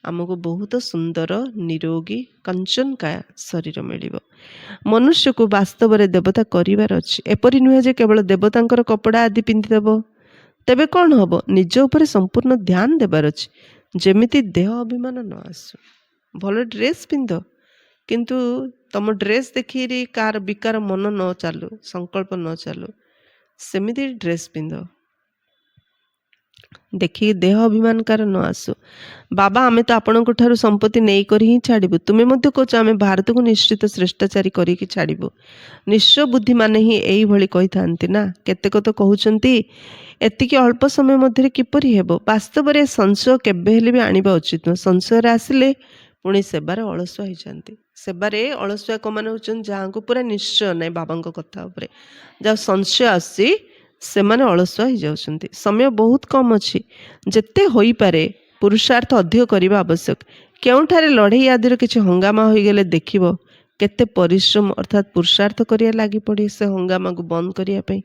ଆମକୁ ବହୁତ ସୁନ୍ଦର ନିରୋଗୀ କଞ୍ଚନକାୟ ଶରୀର ମିଳିବ। ମନୁଷ୍ୟକୁ ବାସ୍ତବରେ ଦେବତା କରିବାର ଅଛି। ଏପରି ନୁହେଁ ଯେ କେବଳ ଦେବତାଙ୍କର କପଡ଼ା ଆଦି ପିନ୍ଧିଦେବ। ତେବେ କ'ଣ ହେବ? ନିଜ ଉପରେ ସମ୍ପୂର୍ଣ୍ଣ ଧ୍ୟାନ ଦେବାର ଅଛି, ଯେମିତି ଦେହ ଅଭିମାନ ନ ଆସୁ। ଭଲ ଡ୍ରେସ୍ ପିନ୍ଧ, କିନ୍ତୁ ତମ ଡ୍ରେସ୍ ଦେଖିରି କାହାର ବିକାର ମନ ନ ଚାଲୁ, ସଂକଳ୍ପ ନ ଚାଲୁ। ସେମିତି ଡ୍ରେସ୍ ପିନ୍ଧ, ଦେଖିକି ଦେହ ଅଭିମାନ କାର ନ ଆସୁ। ବାବା ଆମେ ତ ଆପଣଙ୍କ ଠାରୁ ସମ୍ପତ୍ତି ନେଇକରି ହିଁ ଛାଡ଼ିବୁ। ତୁମେ ମଧ୍ୟ କହୁଛ ଆମେ ଭାରତକୁ ନିଶ୍ଚିତ ଶ୍ରେଷ୍ଠାଚାରୀ କରିକି ଛାଡ଼ିବୁ। ନିଶ୍ଚୟ ବୁଦ୍ଧିମାନେ ହିଁ ଏଇଭଳି କହିଥାନ୍ତି ନା। କେତେକ ତ କହୁଛନ୍ତି ଏତିକି ଅଳ୍ପ ସମୟ ମଧ୍ୟରେ କିପରି ହେବ? ବାସ୍ତବରେ ସଂଶୟ କେବେ ହେଲେ ବି ଆଣିବା ଉଚିତ ନୁହେଁ। ସଂଶୟରେ ଆସିଲେ ପୁଣି ସେବାରେ ଅଳସୁଆ ହେଇଯାନ୍ତି। ସେବାରେ ଅଳସୁଆ କମାନେ ହେଉଛନ୍ତି ଯାହାଙ୍କୁ ପୁରା ନିଶ୍ଚୟ ନାହିଁ ବାବାଙ୍କ କଥା ଉପରେ, ଯାହା ସଂଶୟ ଆସୁଛି ସେମାନେ ଅଳସୁଆ ହେଇଯାଉଛନ୍ତି। ସମୟ ବହୁତ କମ୍ ଅଛି। ଯେତେ ହୋଇପାରେ ପୁରୁଷାର୍ଥ ଅଧିକ କରିବା ଆବଶ୍ୟକ। କେଉଁଠାରେ ଲଢ଼େଇ ଆଦିର କିଛି ହଙ୍ଗାମା ହୋଇଗଲେ ଦେଖିବ କେତେ ପରିଶ୍ରମ ଅର୍ଥାତ୍ ପୁରୁଷାର୍ଥ କରିବା ଲାଗି ପଡ଼େ ସେ ହଙ୍ଗାମାକୁ ବନ୍ଦ କରିବା ପାଇଁ।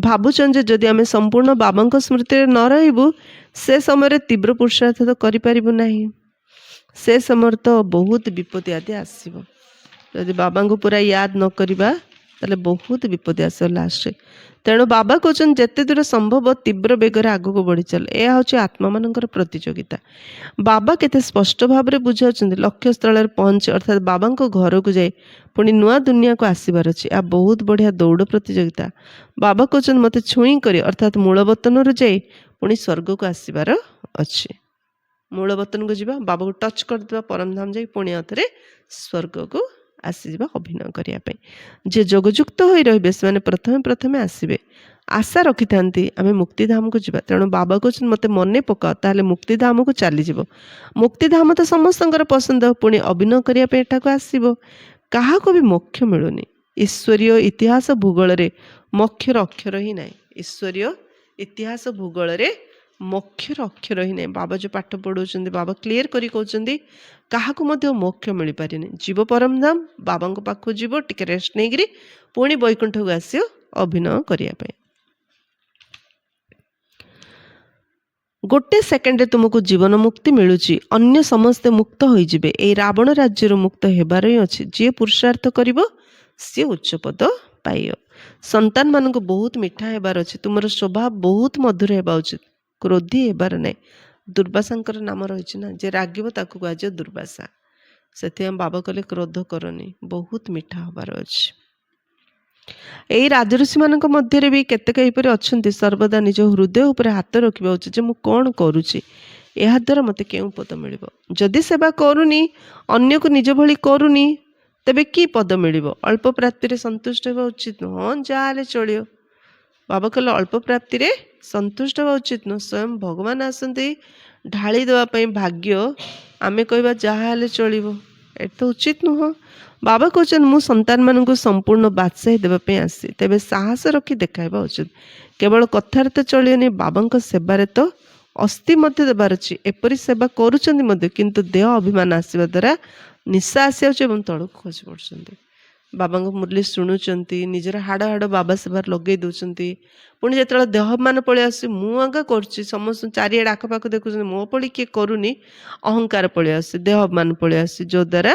ଭାବୁଛନ୍ତି ଯେ ଯଦି ଆମେ ସମ୍ପୂର୍ଣ୍ଣ ବାବାଙ୍କ ସ୍ମୃତିରେ ନ ରହିବୁ ସେ ସମୟରେ ତୀବ୍ର ପୁରୁଷାର୍ଥ ତ କରିପାରିବୁ ନାହିଁ। ସେ ସମୟରେ ତ ବହୁତ ବିପତ୍ତି ଆଦି ଆସିବ। ଯଦି ବାବାଙ୍କୁ ପୁରା ୟାଦ ନ କରିବା ତାହେଲେ ବହୁତ ବିପତ୍ତି ଆସିବ ଲାଷ୍ଟରେ। ତେଣୁ ବାବା କହୁଛନ୍ତି ଯେତେ ଦୂର ସମ୍ଭବ ତୀବ୍ର ବେଗରେ ଆଗକୁ ବଢ଼ିଚାଲ। ଏହା ହେଉଛି ଆତ୍ମାମାନଙ୍କର ପ୍ରତିଯୋଗିତା। ବାବା କେତେ ସ୍ପଷ୍ଟ ଭାବରେ ବୁଝାଉଛନ୍ତି ଲକ୍ଷ୍ୟସ୍ଥଳରେ ପହଞ୍ଚି ଅର୍ଥାତ୍ ବାବାଙ୍କ ଘରକୁ ଯାଇ ପୁଣି ନୂଆ ଦୁନିଆକୁ ଆସିବାର ଅଛି। ଏହା ବହୁତ ବଢ଼ିଆ ଦୌଡ଼ ପ୍ରତିଯୋଗିତା। ବାବା କହୁଛନ୍ତି ମୋତେ ଛୁଇଁ କରି ଅର୍ଥାତ୍ ମୂଳବତନରୁ ଯାଇ ପୁଣି ସ୍ୱର୍ଗକୁ ଆସିବାର ଅଛି। ମୂଳବତନକୁ ଯିବା, ବାବାକୁ ଟଚ୍ କରିଦେବା, ପରମଧାମ ଯାଇ ପୁଣି ଆଉଥରେ ସ୍ୱର୍ଗକୁ ଆସିଯିବା ଅଭିନୟ କରିବା ପାଇଁ। ଯିଏ ଯୋଗଯୁକ୍ତ ହୋଇ ରହିବେ ସେମାନେ ପ୍ରଥମେ ଆସିବେ। ଆଶା ରଖିଥାନ୍ତି ଆମେ ମୁକ୍ତିଧାମକୁ ଯିବା। ତେଣୁ ବାବା କହୁଛନ୍ତି ମୋତେ ମନେ ପକାଅ, ତାହେଲେ ମୁକ୍ତିଧାମକୁ ଚାଲିଯିବ। ମୁକ୍ତିଧାମ ତ ସମସ୍ତଙ୍କର ପସନ୍ଦ, ପୁଣି ଅଭିନୟ କରିବା ପାଇଁ ଏଠାକୁ ଆସିବ। କାହାକୁ ବି ମୋକ୍ଷ ମିଳୁନି। ଈଶ୍ୱରୀୟ ଇତିହାସ ଭୂଗୋଳରେ ମୋକ୍ଷର ଅକ୍ଷର ହିଁ ନାହିଁ। ଈଶ୍ୱରୀୟ ଇତିହାସ ଭୂଗୋଳରେ ମୋକ୍ଷର ଅକ୍ଷର ହିଁ ନାହିଁ। ବାବା ଯେଉଁ ପାଠ ପଢ଼ାଉଛନ୍ତି ବାବା କ୍ଲିଅର କରି କହୁଛନ୍ତି କାହାକୁ ମଧ୍ୟ ମୋକ୍ଷ ମିଳିପାରିନି। ଯିବ ପରମଧାମ, ବାବାଙ୍କ ପାଖକୁ ଯିବ, ଟିକେ ରେଷ୍ଟ ନେଇକିରି ପୁଣି ବୈକୁଣ୍ଠକୁ ଆସିବ ଅଭିନୟ କରିବା ପାଇଁ। ଗୋଟେ ସେକେଣ୍ଡରେ ତୁମକୁ ଜୀବନ ମୁକ୍ତି ମିଳୁଛି, ଅନ୍ୟ ସମସ୍ତେ ମୁକ୍ତ ହୋଇଯିବେ। ଏଇ ରାବଣ ରାଜ୍ୟରୁ ମୁକ୍ତ ହେବାର ହିଁ ଅଛି। ଯିଏ ପୁରୁଷାର୍ଥ କରିବ ସିଏ ଉଚ୍ଚ ପଦ ପାଇବ। ସନ୍ତାନମାନଙ୍କୁ ବହୁତ ମିଠା ହେବାର ଅଛି। ତୁମର ସ୍ୱଭାବ ବହୁତ ମଧୁର ହେବା ଉଚିତ, କ୍ରୋଧୀ ହେବାର ନାହିଁ। ଦୁର୍ବାସାଙ୍କର ନାମ ରହିଛି ନା, ଯେ ରାଗିବ ତାକୁ କୁହାଯିବ ଦୁର୍ବାସା। ସେଥିପାଇଁ ବାବା କହିଲେ କ୍ରୋଧ କରନି, ବହୁତ ମିଠା ହେବାର ଅଛି। ଏହି ରାଜଋଷିମାନଙ୍କ ମଧ୍ୟରେ ବି କେତେକ ଏହିପରି ଅଛନ୍ତି ସର୍ବଦା ନିଜ ହୃଦୟ ଉପରେ ହାତ ରଖିବା ଉଚିତ ଯେ ମୁଁ କ'ଣ କରୁଛି, ଏହାଦ୍ୱାରା ମୋତେ କେଉଁ ପଦ ମିଳିବ। ଯଦି ସେବା କରୁନି, ଅନ୍ୟକୁ ନିଜ ଭଳି କରୁନି, ତେବେ କି ପଦ ମିଳିବ? ଅଳ୍ପ ପ୍ରାପ୍ତିରେ ସନ୍ତୁଷ୍ଟ ହେବା ଉଚିତ ନୁହଁ। ହଁ ଯାହା ହେଲେ ଚଳିବ। ବାବା କହିଲେ ଅଳ୍ପ ପ୍ରାପ୍ତିରେ ସନ୍ତୁଷ୍ଟ ହେବା ଉଚିତ ନୁହଁ। ସ୍ୱୟଂ ଭଗବାନ ଆସନ୍ତି ଢାଳି ଦେବା ପାଇଁ ଭାଗ୍ୟ, ଆମେ କହିବା ଯାହା ହେଲେ ଚଳିବ, ଏଟା ତ ଉଚିତ ନୁହଁ। ବାବା କହୁଛନ୍ତି ମୁଁ ସନ୍ତାନମାନଙ୍କୁ ସମ୍ପୂର୍ଣ୍ଣ ବାଦଶାହୀ ଦେବା ପାଇଁ ଆସି, ତେବେ ସାହସ ରଖି ଦେଖାଇବା ଉଚିତ। କେବଳ କଥାରେ ତ ଚଳିବନି, ବାବାଙ୍କ ସେବାରେ ତ ଅସ୍ଥି ମଧ୍ୟ ଦେବାର ଅଛି। ଏପରି ସେବା କରୁଛନ୍ତି ମଧ୍ୟ, କିନ୍ତୁ ଦେହ ଅଭିମାନ ଆସିବା ଦ୍ୱାରା ନିଶା ଆସିଯାଉଛି ଏବଂ ତଳକୁ ଖସି ପଡ଼ୁଛନ୍ତି। ବାବାଙ୍କ ମୁରଲି ଶୁଣୁଛନ୍ତି, ନିଜର ହାଡ଼ ବାବା ସେବାରେ ଲଗେଇ ଦେଉଛନ୍ତି। ପୁଣି ଯେତେବେଳେ ଦେହ ଅଭିମାନ ପଳେଇ ଆସୁଛି, ମୁଁ ଆଗା କରୁଛି, ସମସ୍ତଙ୍କୁ ଚାରିଆଡ଼େ ଆଖପାଖ ଦେଖୁଛନ୍ତି, ମୋ ପଳି କିଏ କରୁନି, ଅହଙ୍କାର ପଳେଇ ଆସୁଛି, ଦେହ ଅଭିମାନ ପଳେଇ ଆସୁଛି, ଯଦ୍ୱାରା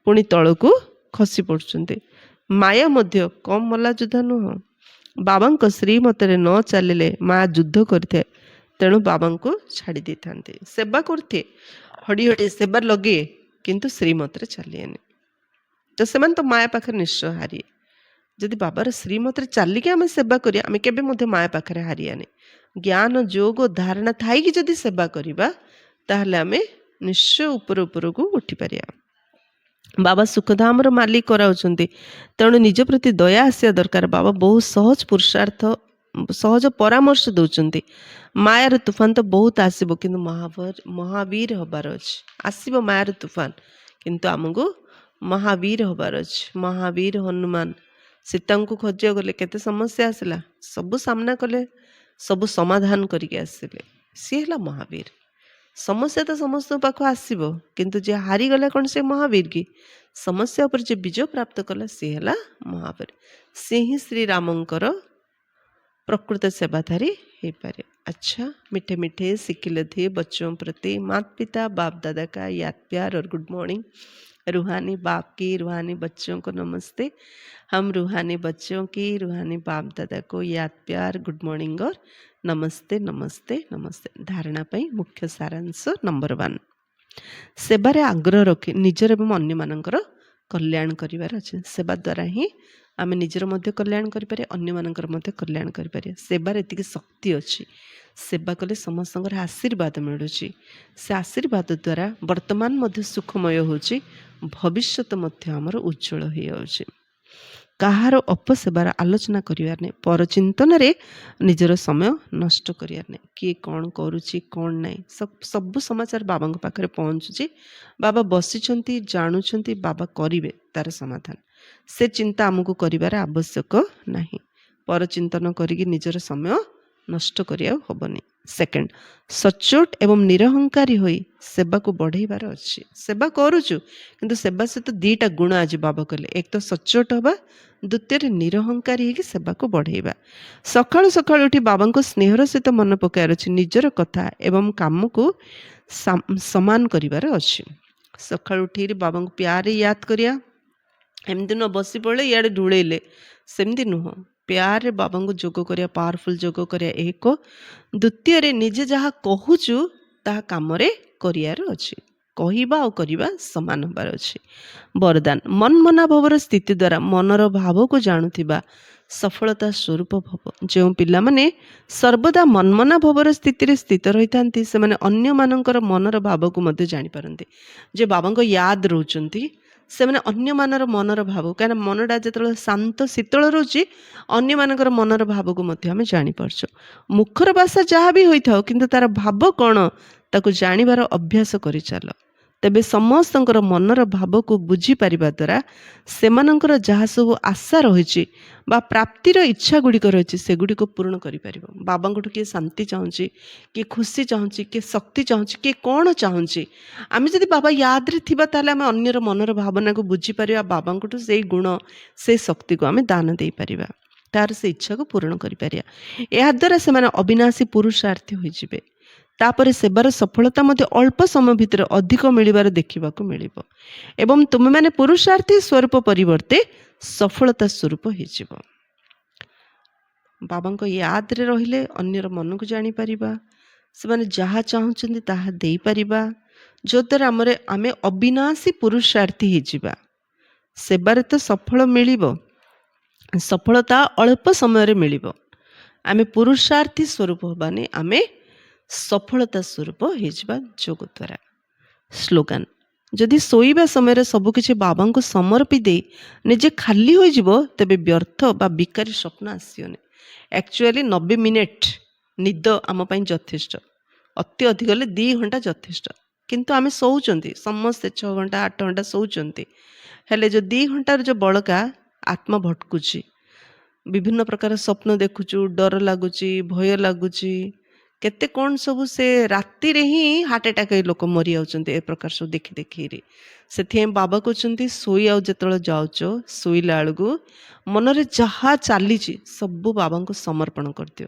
ପୁଣି ତଳକୁ ଖସି ପଡ଼ୁଛନ୍ତି। ମାୟା ମଧ୍ୟ କମ୍ ମଲା ଯୋଦ୍ଧା ନୁହଁ। ବାବାଙ୍କ ଶ୍ରୀମତରେ ନ ଚାଲିଲେ ମା ଯୁଦ୍ଧ କରିଥାଏ। ତେଣୁ ବାବାଙ୍କୁ ଛାଡ଼ି ଦେଇଥାନ୍ତି। ସେବା କରୁଥିବେ, ହଡ଼ି ସେବାରେ ଲଗେଇବେ, କିନ୍ତୁ ଶ୍ରୀମତରେ ଚାଲିବେନି, ତ ସେମାନେ ତ ମାୟା ପାଖରେ ନିଶ୍ଚୟ ହାରିବେ। ଯଦି ବାବାର ଶ୍ରୀମତରେ ଚାଲିକି ଆମେ ସେବା କରିବା, ଆମେ କେବେ ମଧ୍ୟ ମାୟା ପାଖରେ ହାରିବାନି। ଜ୍ଞାନ ଯୋଗ ଧାରଣା ଥାଇକି ଯଦି ସେବା କରିବା, ତାହେଲେ ଆମେ ନିଶ୍ଚୟ ଉପରକୁ ଉଠିପାରିବା। ବାବା ସୁଖଧାମର ମାଲିକ କରାଉଛନ୍ତି, ତେଣୁ ନିଜ ପ୍ରତି ଦୟା ଆସିବା ଦରକାର। ବାବା ବହୁତ ସହଜ ପୁରୁଷାର୍ଥ ସହଜ ପରାମର୍ଶ ଦେଉଛନ୍ତି। ମାୟାର ତୁଫାନ ତ ବହୁତ ଆସିବ, କିନ୍ତୁ ମହାବୀର ହବାର ଅଛି। ଆସିବ ମାୟାର ତୁଫାନ, କିନ୍ତୁ ଆମକୁ ମହାବୀର ହବାର ଅଛି। ମହାବୀର ହନୁମାନ ସୀତାଙ୍କୁ ଖୋଜିବାକୁ ଗଲେ କେତେ ସମସ୍ୟା ଆସିଲା, ସବୁ ସାମ୍ନା କଲେ, ସବୁ ସମାଧାନ କରିକି ଆସିଲେ। ସିଏ ହେଲା ମହାବୀର। ସମସ୍ୟା ତ ସମସ୍ତଙ୍କ ପାଖକୁ ଆସିବ, କିନ୍ତୁ ଯିଏ ହାରିଗଲା କ'ଣ ସେ ମହାବୀର କି? ସମସ୍ୟା ଉପରେ ଯିଏ ବିଜୟ ପ୍ରାପ୍ତ କଲା ସିଏ ହେଲା ମହାବୀର। ସିଏ ହିଁ ଶ୍ରୀରାମଙ୍କର प्रकृत सेवाधारी हो पारे। अच्छा, मीठे मीठे सिक्के थे बच्चों प्रति माता पिता बाप दादा का याद प्यार और गुड मॉर्निंग। रूहानी बाप की रूहानी बच्चों को नमस्ते। हम रूहानी बच्चों की रूहानी बाप दादा को याद प्यार गुड मॉर्निंग और नमस्ते नमस्ते नमस्ते। धारणा पाई मुख्य सारांश नंबर 1, सेवारे आग्रह रखी निजर एवं अन्य मानकर कल्याण करिवार अछि। सेवा द्वारा ही आमे निजर मध्य कल्याण करिपारे, अन्य मानकर मध्य कल्याण करिपारे। सेवार एतिकी शक्ति अछि। सेवा कले समस्तଙ୍କର आशीर्वाद मिलुछि। से आशीर्वाद द्वारा वर्तमान मध्य सुखमय होछि, भविष्यत मध्य हमर उज्जवल होई जाउछि। काहार अपसेवार आलोचना करिवार नै, पर चिंतन रे निजर समय नष्ट करिवार नै। किए कौन करुछि कौन नै सब समाचार बाबा पाखरे पहुँचुछि। बाबा बसिछंती, जानुछंती, बाबा करिवे तार समाधान। से चिंता आमको करिवार आवश्यक नाही। पर चिंतन करिकी निजर समय नष्ट करिया हबनी। सेकेंड, सचोट एवं निरहंकारी होई सेवा को बढ़ेबार अछि। सेवा करूछु, किंतु सेवा से तो दीटा गुण आज बाबा कहले। एक तो सचोट हबा, द्वितीय निरहंकारी है कि सेवा को बढ़ेबा। सकाळु सकाळु उठी बाबा को स्नेहर सहित मन पकायर अछि। निजर कथा एवं काम को समान करिवार अछि। सकाळु उठी बाबा को प्यार याद करिया, एमती न बसी पड़े इे ढूलेले, सेमती नुह। प्यार बाबा को जोग करिया, पावरफुल जोग करिया एक। द्वितीय निजे जहाँ कहूचु ताहा काम रे करियार अछि। कहिबा और करिबा समान होबार अछि। वरदान, मन मना भावर स्थिति द्वारा मनर भाव को जानुथिबा सफलता स्वरूप भव। जो पिला माने सर्वदा मनमना भावर स्थिति स्थित रही थांती, से माने अन्य मानकर मनर भाव को मध्य जानि पारंती। जे बाबा को याद रोचंती से माने अन्य मानर मनर भाव, कहीं मनटा जो शांत शीतल रोचे, अन्य मानकर मनर भाव को मध्य आमे जानि पारछो। मुखर भाषा जहाँ भी होई थाओ, किंतु तार भाव कौन ताको जानिबार अभ्यास करि चल। तेबे समस्तंकर मनर भाव को बुझी पारिबा द्वारा सेमानंकर जहाँ सब आशा रही बा प्राप्तिर इच्छा गुड़िक रही से गुड़िक पूर्ण करिपारिबो। बाबांकठु किए शांति चाहूँगी, किए खुशी चाहूँगी, किए शक्ति चाहूँगी, किए कौन चाहूँगी। आमे जदि बाबा याद रे थिबा ताले आमे अन्यर मनर भावना को बुझी पारिबा। बाबांकठु से गुण से शक्ति को आमे दान दे पारिबा, तार से इच्छा को पूर्ण करिपारिया। एहा द्वारा से माने अविनाशी पुरुषार्थी होई जिवे। तापरे सेवार सफलता मध्य अल्प समय भितर अधिक मिलिबार देखिबाकू मिलिबो। एवं तुमे माने पुरुषार्थी स्वरूप परिवर्ते सफलता स्वरूप हिजिबो। बाबा को याद रे रहिले अन्यर मन को जानी पारिबा, से माने जहाँ चाहूचंदी ताहा देई पारिबा, जो द्वारा आमे अविनाशी पुरुषार्थी हिजिबा। सेवारे तो सफल मिलिबो, सफलता अल्प समय रे मिलिबो। आमे पुरुषार्थी स्वरूप होबाने आमे सफलता स्वरूप हिजबा जोग द्वारा। स्लोगान, जदि सोईबा समय सबकिछि बाबा को समर्पी दे निजे खाली हो जिवो, तेबे व्यर्थ बा बिकारी स्वप्न आसियोनी। एक्चुअली 90 मिनिट निद आम पाई यथेष्ट, अति अधिक गले 2 घंटा यथेष्ट। किंतु आमे सोउचंती समस्ते 6 घंटा 8 घंटा सोउचंती, हेले जो 2 घंटार जो बड़का आत्मा भटकुची, विभिन्न प्रकार स्वप्न देखुचु, डर लगुची, भय लगुची, केते कौन सब से राति रे ही हार्ट अटैक लोक मरी जाउचंती। ए प्रकार सब देखी देखी रे से बाबा कहते सोई आउ जतल जाउचो, सोईला बेलू मनरे जहाँ चली सब बाबा को समर्पण कर दियो।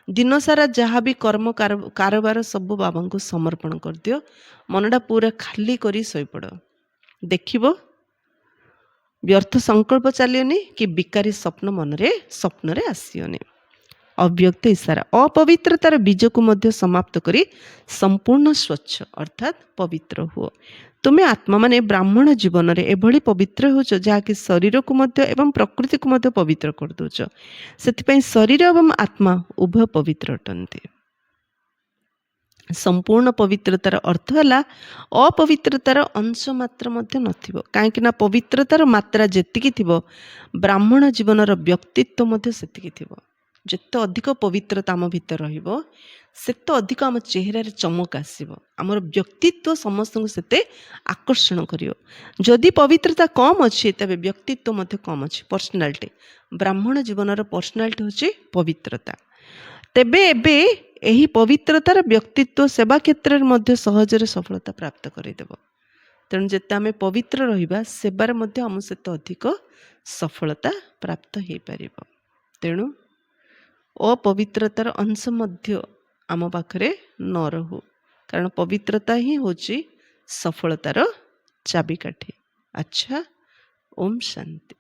दिन सारा जहाँ भी कर्म कारोबार सब बाबा को समर्पण कर दियो। मनटा पूरा खाली करी सोईपड़, देखिबो व्यर्थ संकल्प चलियोनी कि बिकारी स्वप्न मनरे स्वप्न आसियोनी। अव्यक्त इशारा, अपवित्रतार बीज को मध्य समाप्त करी संपूर्ण स्वच्छ अर्थात पवित्र हुओ। तुमे आत्मा माने ब्राह्मण जीवन रे एभली पवित्र होच जहाँकि शरीर को मध्य एवं प्रकृति को मध्य पवित्र कर दोच। सेथिपई शरीर एवं आत्मा उभय पवित्र अटंती। संपूर्ण पवित्रतार अर्थ है अपवित्रतार अंश मात्र मध्य नथिबो। काहेकि ना पवित्रतार मात्रा जेतिकी थिबो, ब्राह्मण जीवनर व्यक्तित्व मध्य सेतिकी थिबो। ଯେତେ ଅଧିକ ପବିତ୍ରତା ଆମ ଭିତରେ ରହିବ ସେତେ ଅଧିକ ଆମ ଚେହେରାରେ ଚମକ ଆସିବ, ଆମର ବ୍ୟକ୍ତିତ୍ୱ ସମସ୍ତଙ୍କୁ ସେତେ ଆକର୍ଷଣ କରିବ। ଯଦି ପବିତ୍ରତା କମ୍ ଅଛି ତେବେ ବ୍ୟକ୍ତିତ୍ୱ ମଧ୍ୟ କମ୍ ଅଛି, ପର୍ସନାଲିଟି। ବ୍ରାହ୍ମଣ ଜୀବନର ପର୍ସନାଲିଟି ହେଉଛି ପବିତ୍ରତା। ତେବେ ଏବେ ଏହି ପବିତ୍ରତାର ବ୍ୟକ୍ତିତ୍ୱ ସେବା କ୍ଷେତ୍ରରେ ମଧ୍ୟ ସହଜରେ ସଫଳତା ପ୍ରାପ୍ତ କରିଦେବ। ତେଣୁ ଯେତେ ଆମେ ପବିତ୍ର ରହିବା ସେବାରେ ମଧ୍ୟ ଆମକୁ ସେତେ ଅଧିକ ସଫଳତା ପ୍ରାପ୍ତ ହୋଇପାରିବ। ତେଣୁ ଅପବିତ୍ରତାର ଅଂଶ ମଧ୍ୟ ଆମ ପାଖରେ ନ ରହୁ, କାରଣ ପବିତ୍ରତା ହିଁ ହେଉଛି ସଫଳତାର ଚାବିକାଠି। ଆଚ୍ଛା, ଓମ୍ ଶାନ୍ତି।